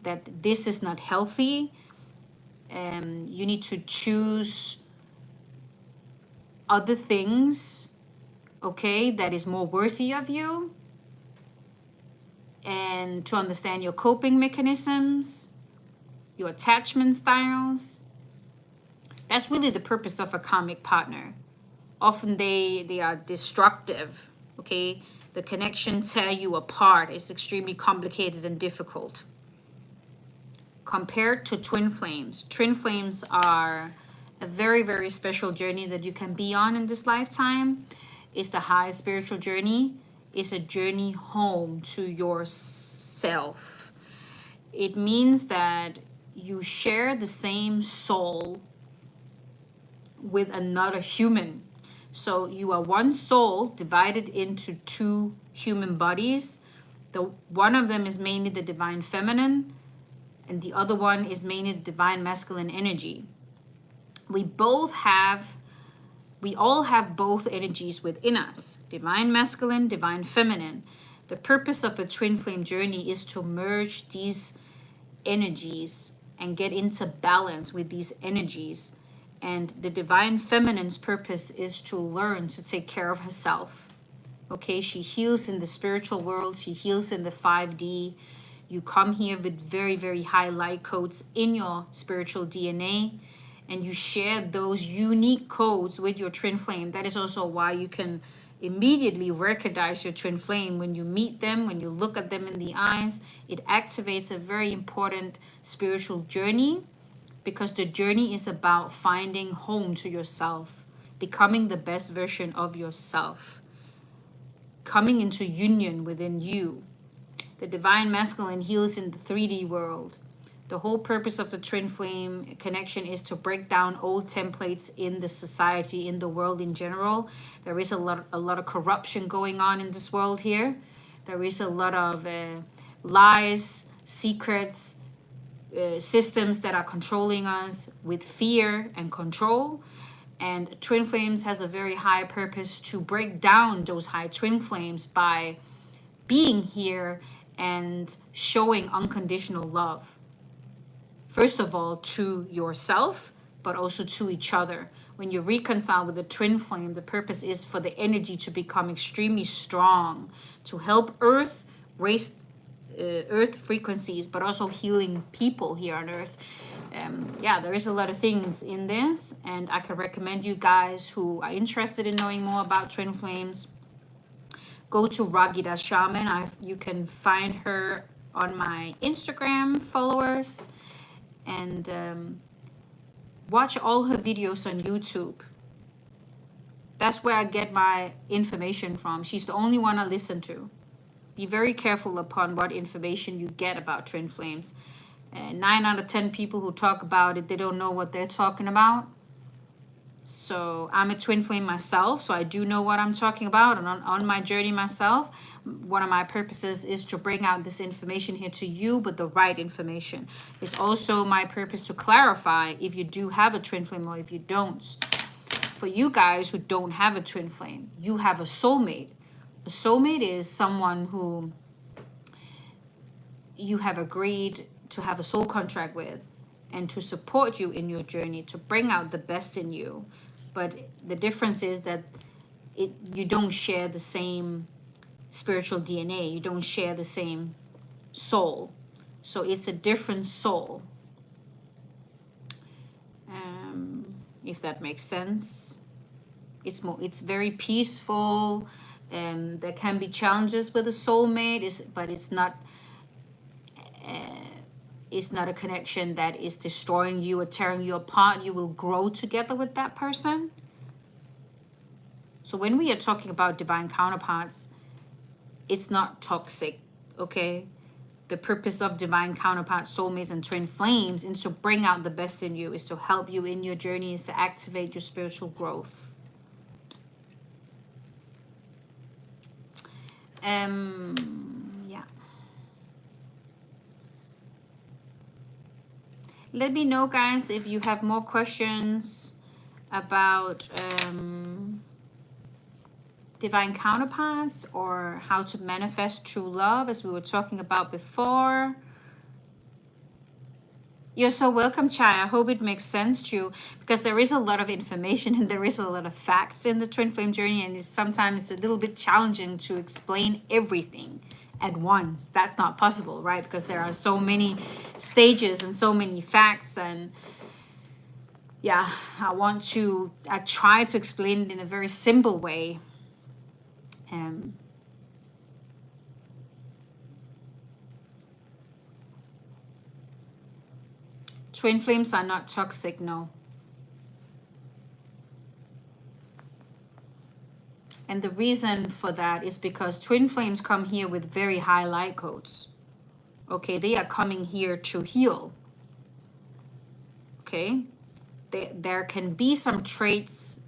that this is not healthy. You need to choose other things, okay, that is more worthy of you, and to understand your coping mechanisms, your attachment styles. That's really the purpose of a karmic partner. Often they are destructive, okay? The connection tear you apart. It's extremely complicated and difficult. Compared to twin flames are a very, very special journey that you can be on in this lifetime. It's the highest spiritual journey. It's a journey home to yourself. It means that you share the same soul with another human. So you are one soul divided into two human bodies. One of them is mainly the divine feminine, and the other one is mainly the divine masculine energy. We all have both energies within us, divine masculine, divine feminine. The purpose of a twin flame journey is to merge these energies and get into balance with these energies. And the divine feminine's purpose is to learn to take care of herself. Okay, she heals in the spiritual world, she heals in the 5D. You come here with very, very high light codes in your spiritual DNA, and you share those unique codes with your twin flame. That is also why you can immediately recognize your twin flame when you meet them, when you look at them in the eyes. It activates a very important spiritual journey, because the journey is about finding home to yourself, becoming the best version of yourself, coming into union within you. The divine masculine heals in the 3D world. The whole purpose of the twin flame connection is to break down old templates in the society, in the world in general. There is a lot of corruption going on in this world here. There is a lot of lies, secrets, systems that are controlling us with fear and control. And twin flames has a very high purpose to break down those high twin flames by being here and showing unconditional love. First of all, to yourself, but also to each other. When you reconcile with the twin flame, the purpose is for the energy to become extremely strong, to help Earth raise Earth frequencies, but also healing people here on Earth. Yeah, there is a lot of things in this, and I can recommend you guys who are interested in knowing more about twin flames, go to Ragida Shaman. You can find her on my Instagram followers, and watch all her videos on YouTube. That's where I get my information from. She's the only one I listen to. Be very careful upon what information you get about twin flames. 9 out of 10 people who talk about it, they don't know what they're talking about. So I'm a twin flame myself, so I do know what I'm talking about. And on my journey myself, one of my purposes is to bring out this information here to you, but the right information. It's also my purpose to clarify if you do have a twin flame or if you don't. For you guys who don't have a twin flame, you have a soulmate. A soulmate is someone who you have agreed to have a soul contract with and to support you in your journey, to bring out the best in you. But the difference is that you don't share the same spiritual DNA. You don't share the same soul. So it's a different soul. If that makes sense. It's very peaceful. There can be challenges with a soulmate, but it's not a connection that is destroying you or tearing you apart. You will grow together with that person. So when we are talking about divine counterparts, it's not toxic, okay? The purpose of divine counterparts, soulmates, and twin flames is to bring out the best in you, is to help you in your journey, is to activate your spiritual growth. Yeah. Let me know, guys, if you have more questions about divine counterparts or how to manifest true love, as we were talking about before. You're so welcome, Chai. I hope it makes sense to you, because there is a lot of information and there is a lot of facts in the twin flame journey, and it's sometimes a little bit challenging to explain everything at once. That's not possible, right? Because there are so many stages and so many facts, and yeah, I try to explain it in a very simple way. Twin flames are not toxic, no. And the reason for that is because twin flames come here with very high light codes. Okay, they are coming here to heal. Okay, there can be some traits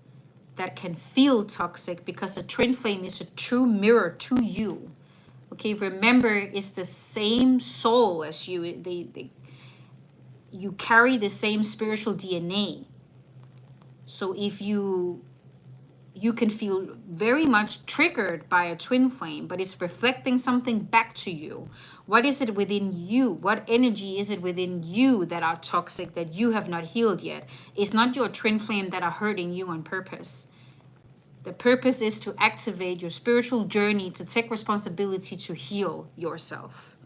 that can feel toxic because a twin flame is a true mirror to you. Okay, remember, it's the same soul as you. You carry the same spiritual DNA. So if you can feel very much triggered by a twin flame, but it's reflecting something back to you. What is it within you? What energy is it within you that are toxic, that you have not healed yet? It's not your twin flame that are hurting you on purpose. The purpose is to activate your spiritual journey, to take responsibility to heal yourself.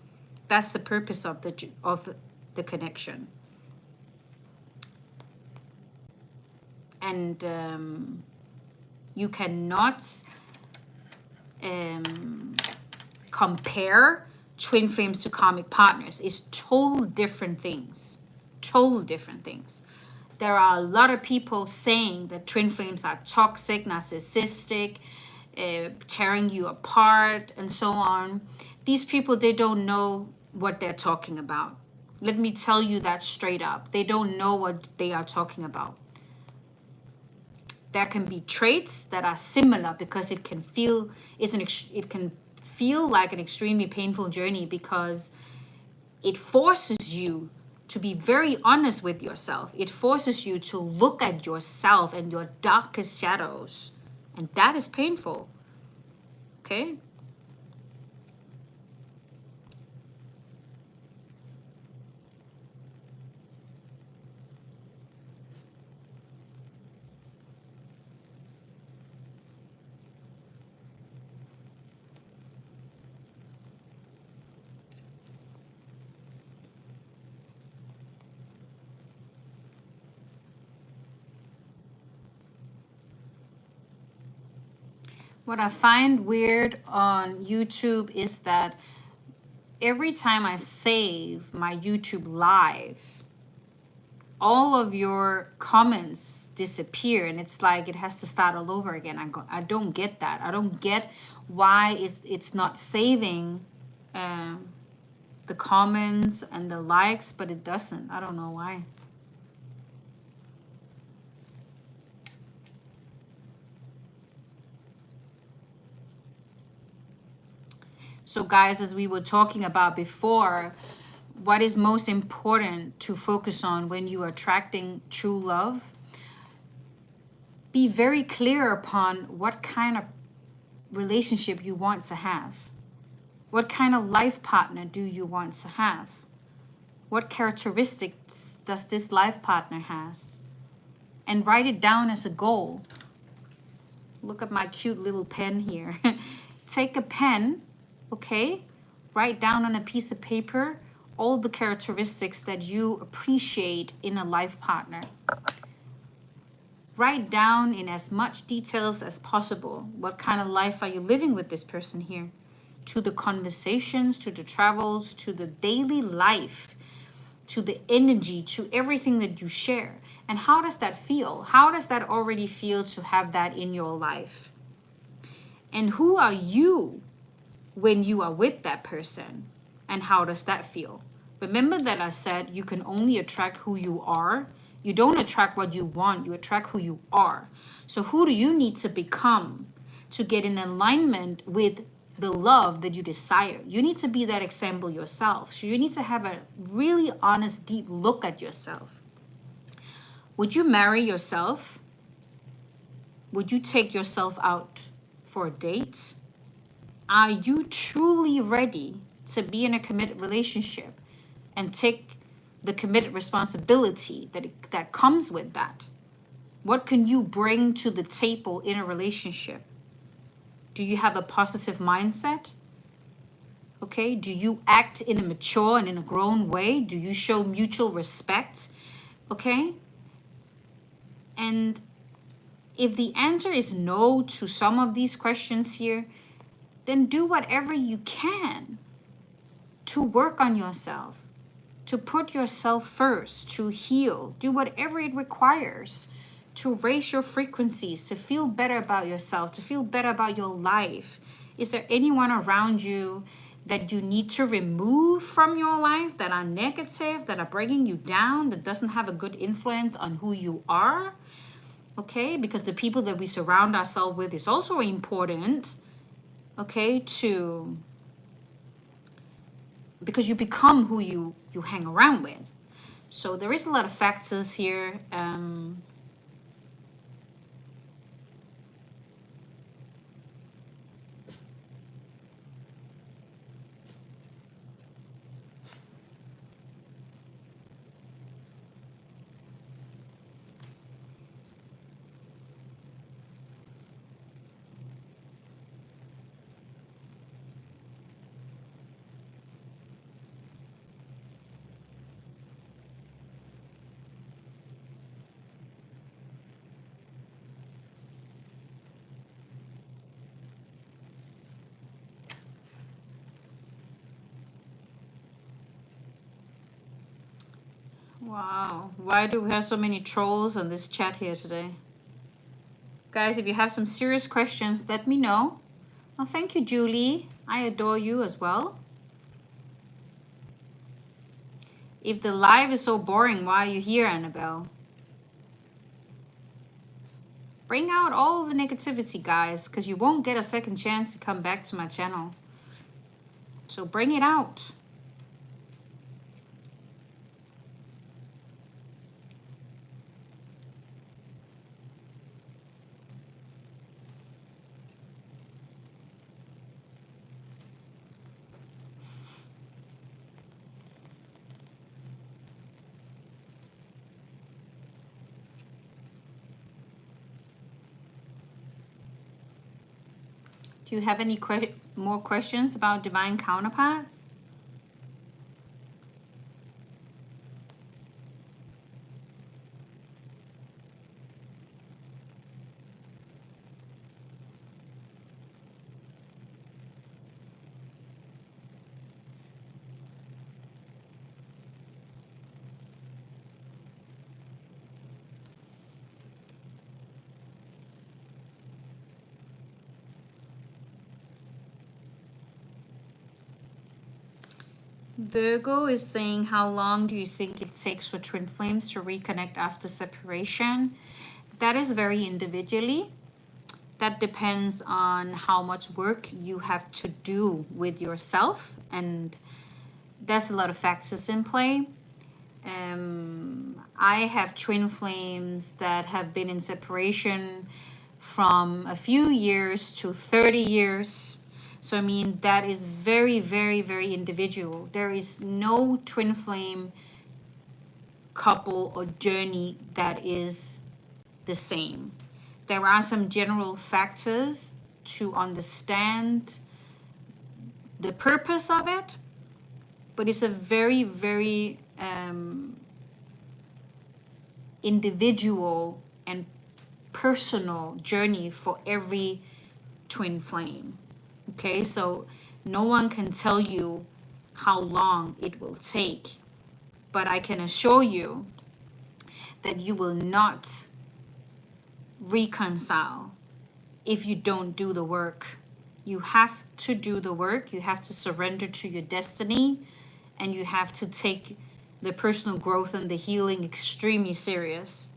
That's the purpose of the connection. And you cannot compare twin flames to karmic partners. It's total different things. Total different things. There are a lot of people saying that twin flames are toxic, narcissistic, tearing you apart, and so on. These people, they don't know what they're talking about. Let me tell you that straight up. They don't know what they are talking about. There can be traits that are similar because it can feel like an extremely painful journey, because it forces you to be very honest with yourself. It forces you to look at yourself and your darkest shadows, and that is painful. Okay? What I find weird on YouTube is that every time I save my YouTube live, all of your comments disappear, and it's like it has to start all over again. I don't get that. I don't get why it's not saving the comments and the likes, but it doesn't. I don't know why. So guys, as we were talking about before, what is most important to focus on when you are attracting true love? Be very clear upon what kind of relationship you want to have. What kind of life partner do you want to have? What characteristics does this life partner has? And write it down as a goal. Look at my cute little pen here. Take a pen, okay? Write down on a piece of paper all the characteristics that you appreciate in a life partner. Write down in as much details as possible. What kind of life are you living with this person here? To the conversations, to the travels, to the daily life, to the energy, to everything that you share. And how does that feel? How does that already feel to have that in your life? And who are you when you are with that person? And how does that feel? Remember that I said you can only attract who you are. You don't attract what you want, you attract who you are. So who do you need to become to get in alignment with the love that you desire? You need to be that example yourself. So you need to have a really honest, deep look at yourself. Would you marry yourself? Would you take yourself out for a date? Are you truly ready to be in a committed relationship and take the committed responsibility that comes with that? What can you bring to the table in a relationship? Do you have a positive mindset? Okay, do you act in a mature and in a grown way? Do you show mutual respect? Okay, and if the answer is no to some of these questions here, then do whatever you can to work on yourself, to put yourself first, to heal. Do whatever it requires to raise your frequencies, to feel better about yourself, to feel better about your life. Is there anyone around you that you need to remove from your life that are negative, that are bringing you down, that doesn't have a good influence on who you are? Okay, because the people that we surround ourselves with is also important, okay, because you become who you hang around with. So there is a lot of factors here. Wow, why do we have so many trolls on this chat here today? Guys, if you have some serious questions, let me know. Oh, thank you, Julie. I adore you as well. If the live is so boring, why are you here, Annabelle? Bring out all the negativity, guys, because you won't get a second chance to come back to my channel. So bring it out. Do you have any more questions about divine counterparts? Virgo is saying, how long do you think it takes for twin flames to reconnect after separation? That is very individually. that depends on how much work you have to do with yourself, and there's a lot of factors in play. I have twin flames that have been in separation from a few years to 30 years. So, I mean, that is very, very, very individual. There is no twin flame couple or journey that is the same. There are some general factors to understand the purpose of it, but it's a very, very individual and personal journey for every twin flame. Okay, so no one can tell you how long it will take, but I can assure you that you will not reconcile if you don't do the work. You have to do the work. You have to surrender to your destiny, and you have to take the personal growth and the healing extremely serious.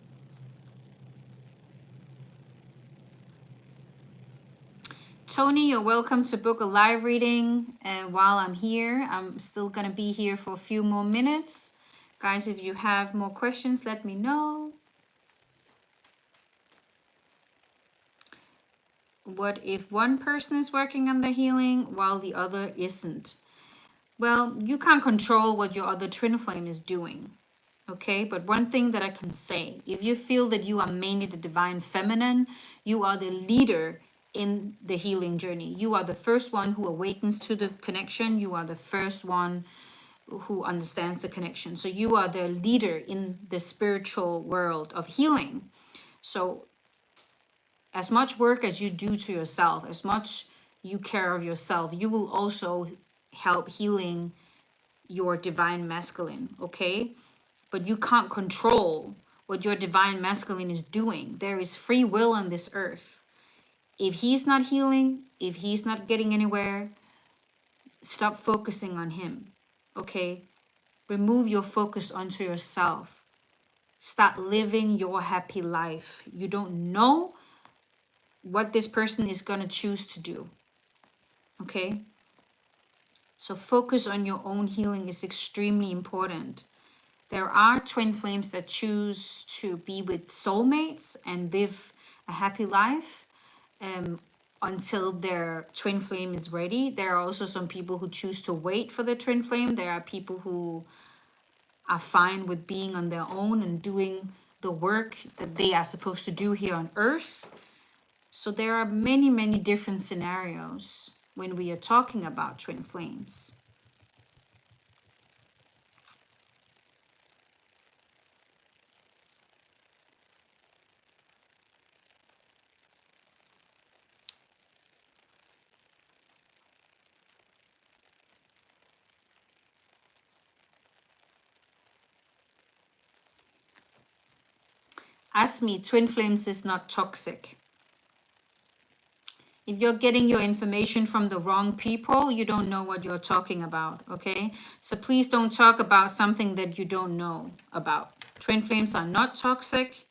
Tony, you're welcome to book a live reading. And while I'm here, I'm still gonna be here for a few more minutes. Guys, if you have more questions, let me know. What if one person is working on the healing while the other isn't? Well, you can't control what your other twin flame is doing, okay? But one thing that I can say, if you feel that you are mainly the divine feminine, you are the leader in the healing journey. You are the first one who awakens to the connection. You are the first one who understands the connection. So you are the leader in the spiritual world of healing. So as much work as you do to yourself, as much you care of yourself, you will also help healing your divine masculine, okay? But you can't control what your divine masculine is doing. There is free will on this earth. If he's not healing, if he's not getting anywhere, stop focusing on him, okay? Remove your focus onto yourself. Start living your happy life. You don't know what this person is going to choose to do, okay? So focus on your own healing is extremely important. There are twin flames that choose to be with soulmates and live a happy life until their twin flame is ready. There are also some people who choose to wait for the twin flame. There are people who are fine with being on their own and doing the work that they are supposed to do here on earth. So there are many, many different scenarios when we are talking about twin flames. Ask me, twin flames is not toxic. If you're getting your information from the wrong people, you don't know what you're talking about, okay? So please don't talk about something that you don't know about. Twin flames are not toxic.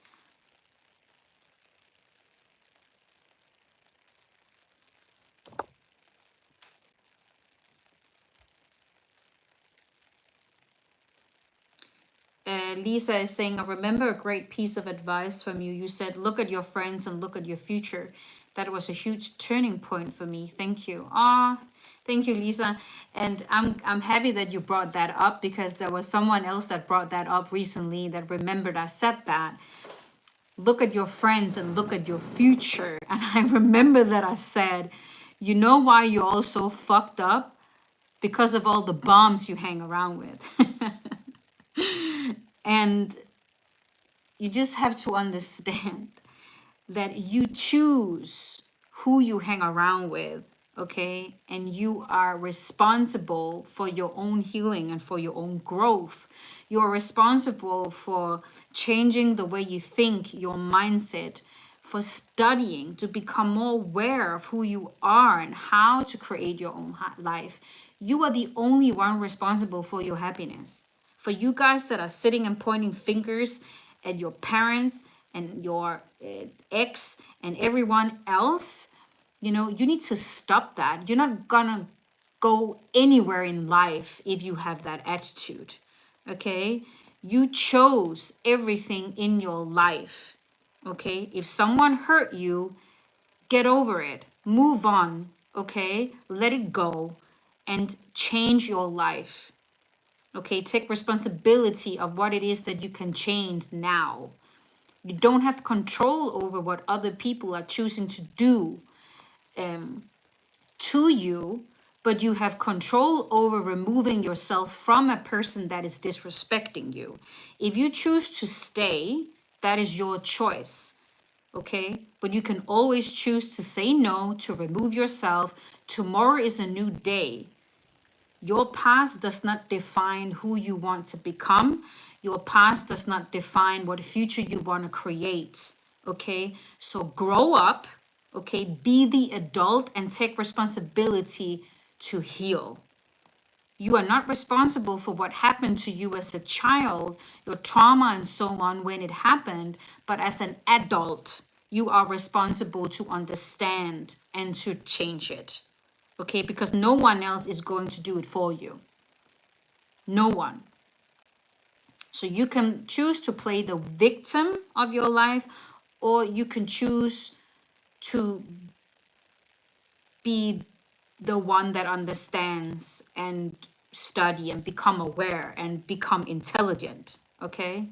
Lisa is saying, I remember a great piece of advice from you. You said, look at your friends and look at your future. That was a huge turning point for me. Thank you. Thank you, Lisa. And I'm happy that you brought that up, because there was someone else that brought that up recently that remembered I said that. Look at your friends and look at your future. And I remember that I said, you know why you're all so fucked up? Because of all the bombs you hang around with. And you just have to understand that you choose who you hang around with, okay? And you are responsible for your own healing and for your own growth. You are responsible for changing the way you think, your mindset, for studying to become more aware of who you are and how to create your own life. You are the only one responsible for your happiness. For you guys that are sitting and pointing fingers at your parents and your ex and everyone else, you know, you need to stop that. You're not gonna go anywhere in life if you have that attitude. Okay, you chose everything in your life. Okay, if someone hurt you, get over it, move on. Okay, let it go and change your life. Okay, take responsibility of what it is that you can change now. You don't have control over what other people are choosing to do to you, but you have control over removing yourself from a person that is disrespecting you. If you choose to stay, that is your choice. Okay, but you can always choose to say no, to remove yourself. Tomorrow is a new day. Your past does not define who you want to become. Your past does not define what future you want to create. Okay, so grow up. Okay, be the adult and take responsibility to heal. You are not responsible for what happened to you as a child, your trauma and so on when it happened, but as an adult, you are responsible to understand and to change it. Okay, because no one else is going to do it for you. No one. So you can choose to play the victim of your life, or you can choose to be the one that understands and study and become aware and become intelligent. Okay.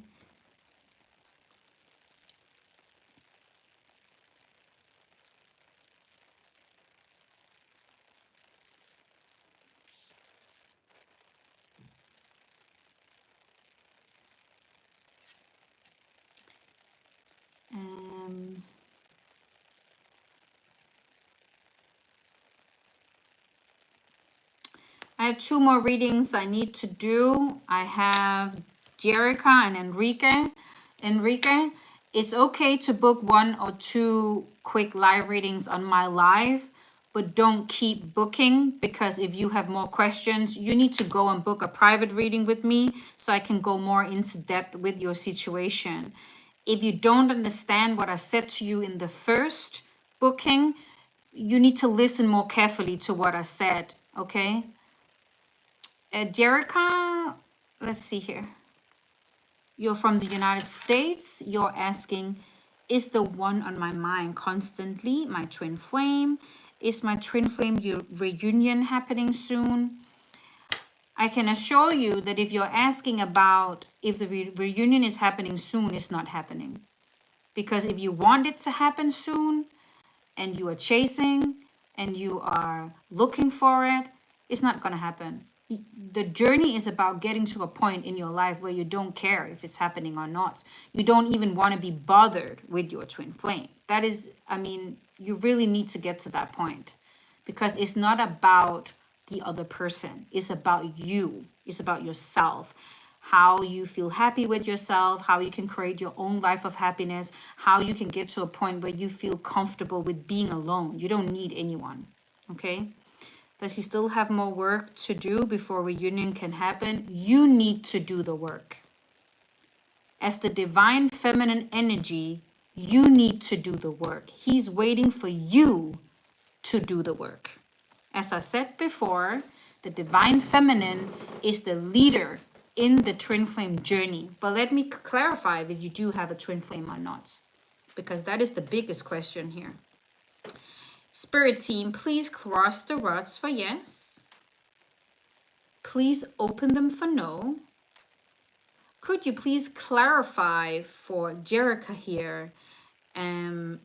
Um, I have two more readings I need to do. I have Jerica and Enrique. Enrique, it's okay to book 1 or 2 quick live readings on my live, but don't keep booking, because if you have more questions, you need to go and book a private reading with me so I can go more into depth with your situation. If you don't understand what I said to you in the first booking, you need to listen more carefully to what I said, okay? Jerica, let's see here. You're from the United States. You're asking, is the one on my mind constantly my twin flame? Is my twin flame reunion happening soon? I can assure you that if you're asking about if the reunion is happening soon, it's not happening. Because if you want it to happen soon and you are chasing and you are looking for it, it's not going to happen. The journey is about getting to a point in your life where you don't care if it's happening or not. You don't even want to be bothered with your twin flame. That is, I mean, you really need to get to that point, because it's not about the other person. It's about you. It's about yourself. How you feel happy with yourself, how you can create your own life of happiness, how you can get to a point where you feel comfortable with being alone. You don't need anyone, okay? Does he still have more work to do before reunion can happen? You need to do the work. As the divine feminine energy, you need to do the work. He's waiting for you to do the work. As I said before, the divine feminine is the leader in the twin flame journey. But let me clarify that you do have a twin flame or not, because that is the biggest question here. Spirit team, please cross the rods for yes. Please open them for no. Could you please clarify for Jerica here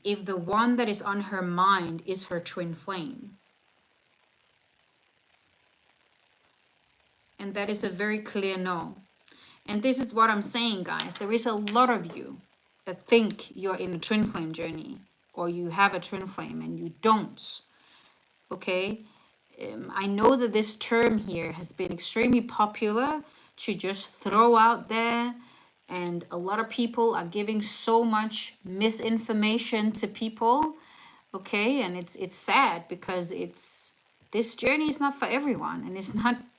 if the one that is on her mind is her twin flame? And that is a very clear no. And this is what I'm saying, guys. There is a lot of you that think you're in a twin flame journey, or you have a twin flame and you don't. Okay? I know that this term here has been extremely popular to just throw out there, and a lot of people are giving so much misinformation to people. Okay, and it's sad, because this journey is not for everyone, and it's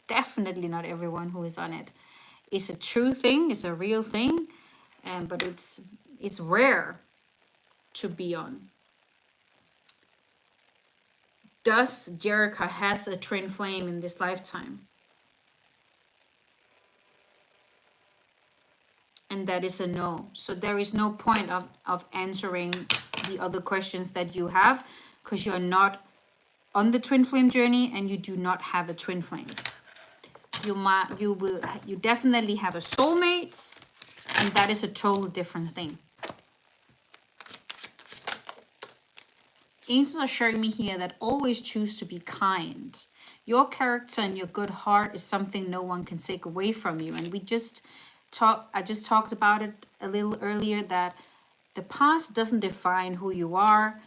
definitely not everyone who is on it. It's a true thing, it's a real thing. but it's rare to be on. Does Jerica has a twin flame in this lifetime? And that is a no. So there is no point of answering the other questions that you have, because you're not on the twin flame journey and you do not have a twin flame. You definitely have a soulmate, and that is a totally different thing. Angels are showing me here that always choose to be kind. Your character and your good heart is something no one can take away from you. And I just talked about it a little earlier, that the past doesn't define who you are.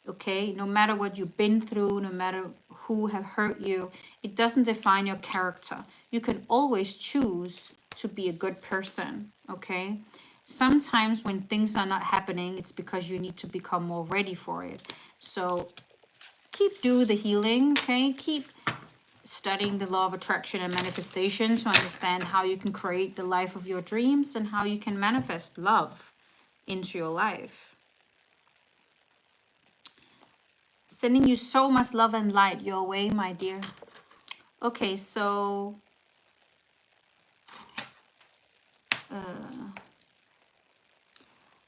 Okay, no matter what you've been through, no matter who have hurt you, it doesn't define your character. You can always choose to be a good person. Okay, sometimes when things are not happening, it's because you need to become more ready for it. So keep doing the healing. Okay, keep studying the law of attraction and manifestation to understand how you can create the life of your dreams and how you can manifest love into your life. Sending you so much love and light your way, my dear. Okay, so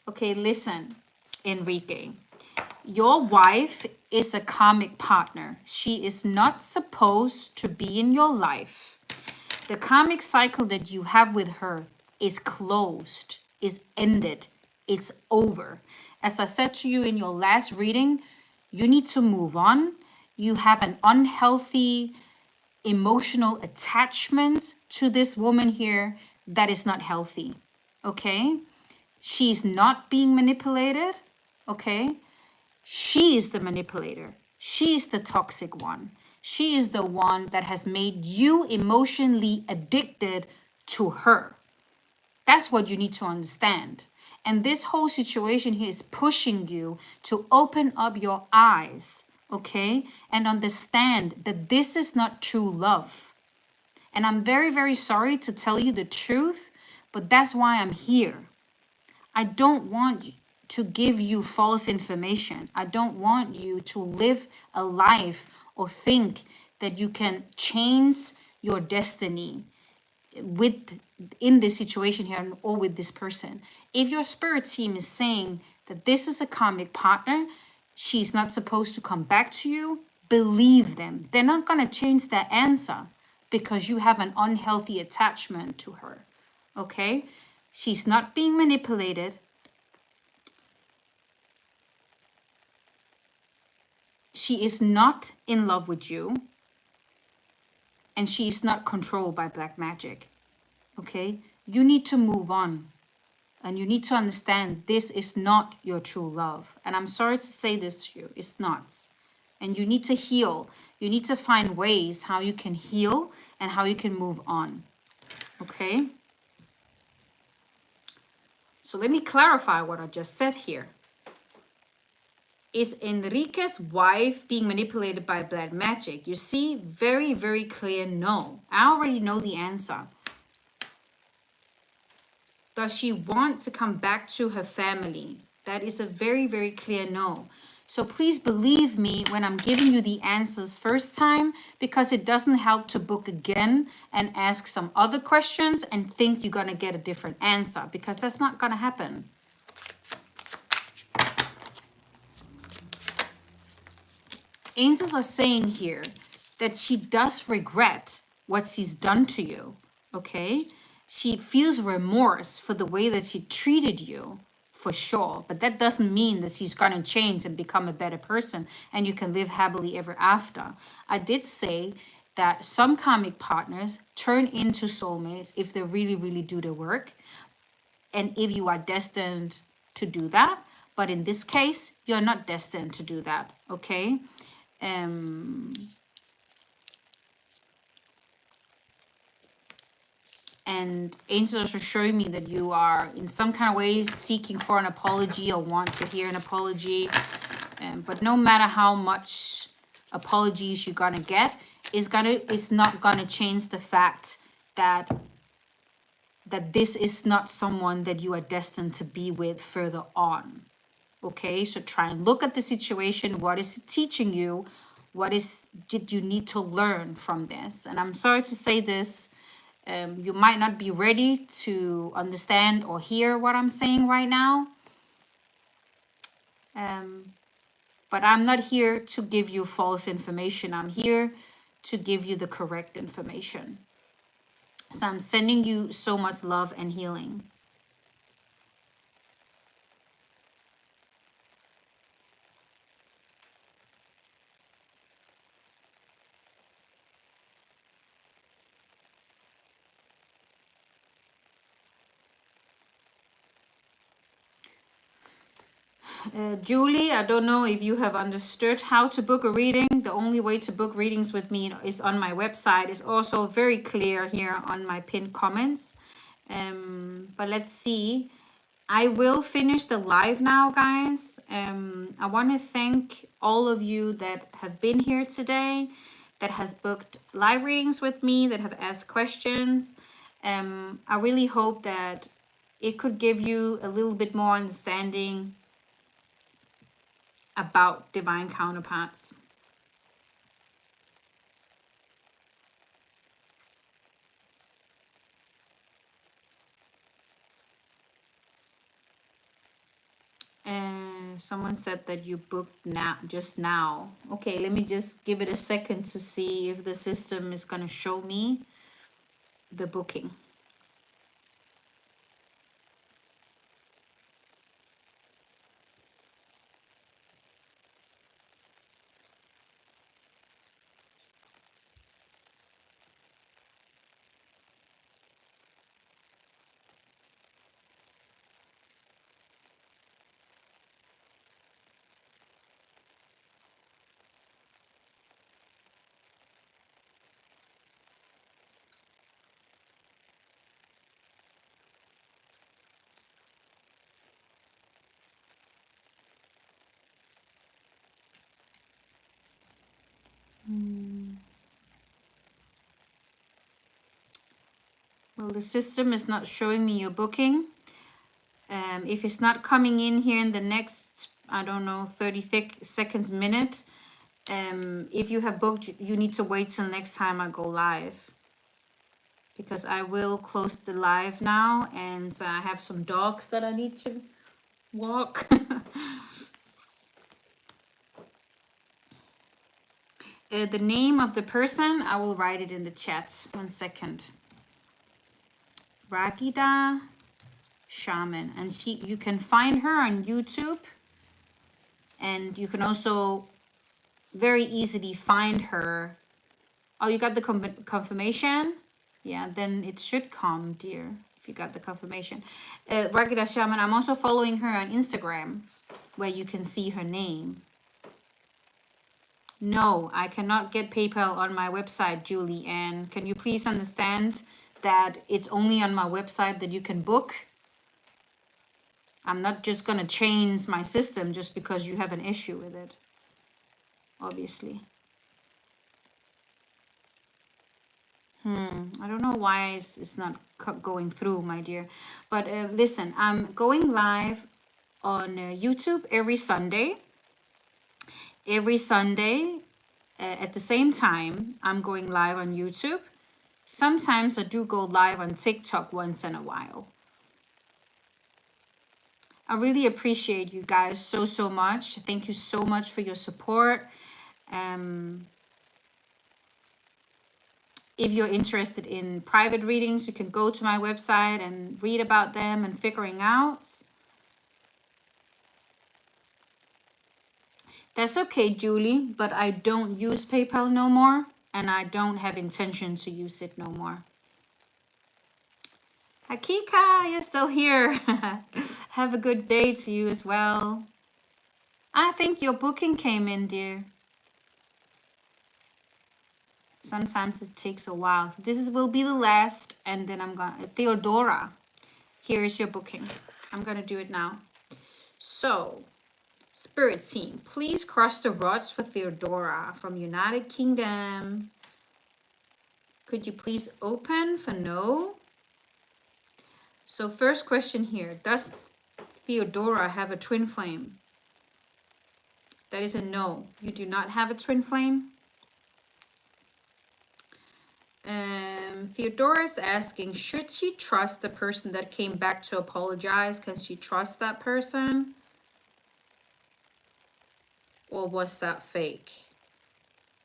okay, listen, Enrique. Your wife is a karmic partner. She is not supposed to be in your life. The karmic cycle that you have with her is closed, is ended, it's over. As I said to you in your last reading, you need to move on. You have an unhealthy emotional attachment to this woman here that is not healthy. Okay? She's not being manipulated. Okay? She is the manipulator. She is the toxic one. She is the one that has made you emotionally addicted to her. That's what you need to understand. And this whole situation here is pushing you to open up your eyes, okay? And understand that this is not true love. And I'm very, very sorry to tell you the truth, but that's why I'm here. I don't want to give you false information. I don't want you to live a life or think that you can change your destiny in this situation here or with this person. If your spirit team is saying that this is a karmic partner, she's not supposed to come back to you, believe them. They're not going to change their answer because you have an unhealthy attachment to her. Okay? She's not being manipulated. She is not in love with you. And she is not controlled by black magic. Okay? You need to move on. And you need to understand this is not your true love. And I'm sorry to say this to you. It's not. And you need to heal. You need to find ways how you can heal and how you can move on. Okay? So let me clarify what I just said here. Is Enrique's wife being manipulated by black magic? You see, very, very clear no. I already know the answer. Does she want to come back to her family? That is a very, very clear no. So please believe me when I'm giving you the answers first time, because it doesn't help to book again and ask some other questions and think you're going to get a different answer, because that's not going to happen. Angels are saying here that she does regret what she's done to you, okay? She feels remorse for the way that she treated you, for sure. But that doesn't mean that she's going to change and become a better person and you can live happily ever after. I did say that some karmic partners turn into soulmates if they really, really do the work. And if you are destined to do that. But in this case, you're not destined to do that, okay? And angels are showing me that you are in some kind of ways seeking for an apology or want to hear an apology. But no matter how much apologies you're gonna get, it's not gonna change the fact that that this is not someone that you are destined to be with further on. Okay, so try and look at the situation. What is it teaching you? What did you need to learn from this? And I'm sorry to say this, you might not be ready to understand or hear what I'm saying right now. But I'm not here to give you false information. I'm here to give you the correct information. So I'm sending you so much love and healing. Julie, I don't know if you have understood how to book a reading. The only way to book readings with me is on my website. It's also very clear here on my pinned comments. But let's see. I will finish the live now, guys. I want to thank all of you that have been here today, that has booked live readings with me, that have asked questions. I really hope that it could give you a little bit more understanding about divine counterparts. Someone said that you booked just now. Okay, let me just give it a second to see if the system is going to show me the booking. Well, the system is not showing me your booking. If it's not coming in here in the next, I don't know, 30 seconds, minute, if you have booked, you need to wait till next time I go live. Because I will close the live now, and I have some dogs that I need to walk. The name of the person, I will write it in the chat. 1 second. Ragida Shaman, and you can find her on YouTube, and you can also very easily find her. Oh, you got the confirmation? Yeah, then it should come, dear, if you got the confirmation. Ragida Shaman, I'm also following her on Instagram, where you can see her name. No, I cannot get PayPal on my website, Julie Ann. Can you please understand that it's only on my website that you can book? I'm not just going to change my system just because you have an issue with it, obviously. I don't know why it's not going through, my dear. But listen, I'm going live on YouTube every Sunday. Every Sunday at the same time, I'm going live on YouTube. Sometimes I do go live on TikTok once in a while. I really appreciate you guys so much. Thank you so much for your support. If you're interested in private readings, you can go to my website and read about them and figuring out. That's okay, Julie, but I don't use PayPal no more, and I don't have intention to use it no more. Akika, you're still here. Have a good day to you as well. I think your booking came in, dear. Sometimes it takes a while. So this will be the last, and then I'm gonna, Theodora, here is your booking. I'm gonna do it now. So, Spirit team, please cross the rods for Theodora from United Kingdom. Could you please open for no? So first question here, does Theodora have a twin flame? That is a no. You do not have a twin flame. Theodora is asking, should she trust the person that came back to apologize? Can she trust that person? Or was that fake?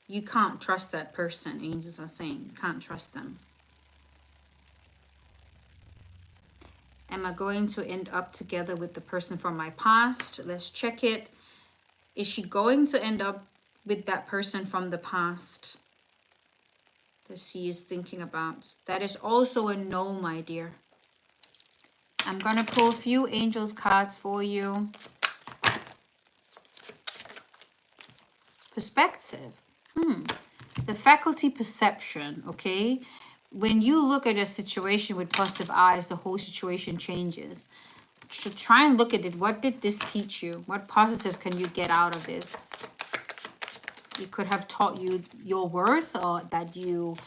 You can't trust that person, angels are saying. You can't trust them. Am I going to end up together with the person from my past? Let's check it. Is she going to end up with that person from the past that she is thinking about? That is also a no, my dear. I'm going to pull a few angels cards for you. Perspective. The faculty perception, okay? When you look at a situation with positive eyes, the whole situation changes. So try and look at it. What did this teach you? What positive can you get out of this? It could have taught you your worth, or that you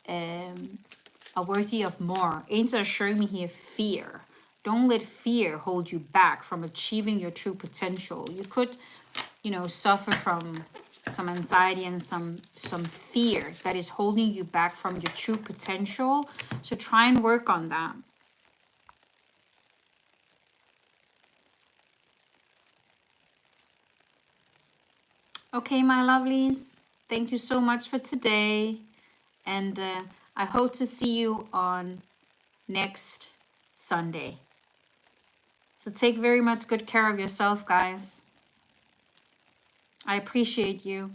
are worthy of more. Angels are showing me here fear. Don't let fear hold you back from achieving your true potential. You could, you know, suffer from some anxiety and some fear that is holding you back from your true potential. So try and work on that. Okay, my lovelies, thank you so much for today. And I hope to see you on next Sunday. So take very much good care of yourself, guys. I appreciate you.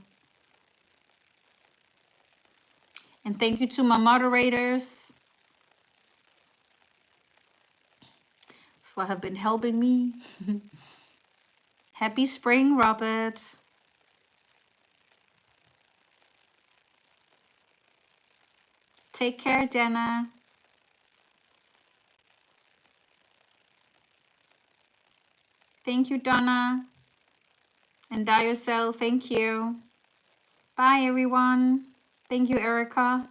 And thank you to my moderators for have been helping me. Happy spring, Robert. Take care, Dana. Thank you, Donna. And Diocel, thank you. Bye, everyone. Thank you, Erica.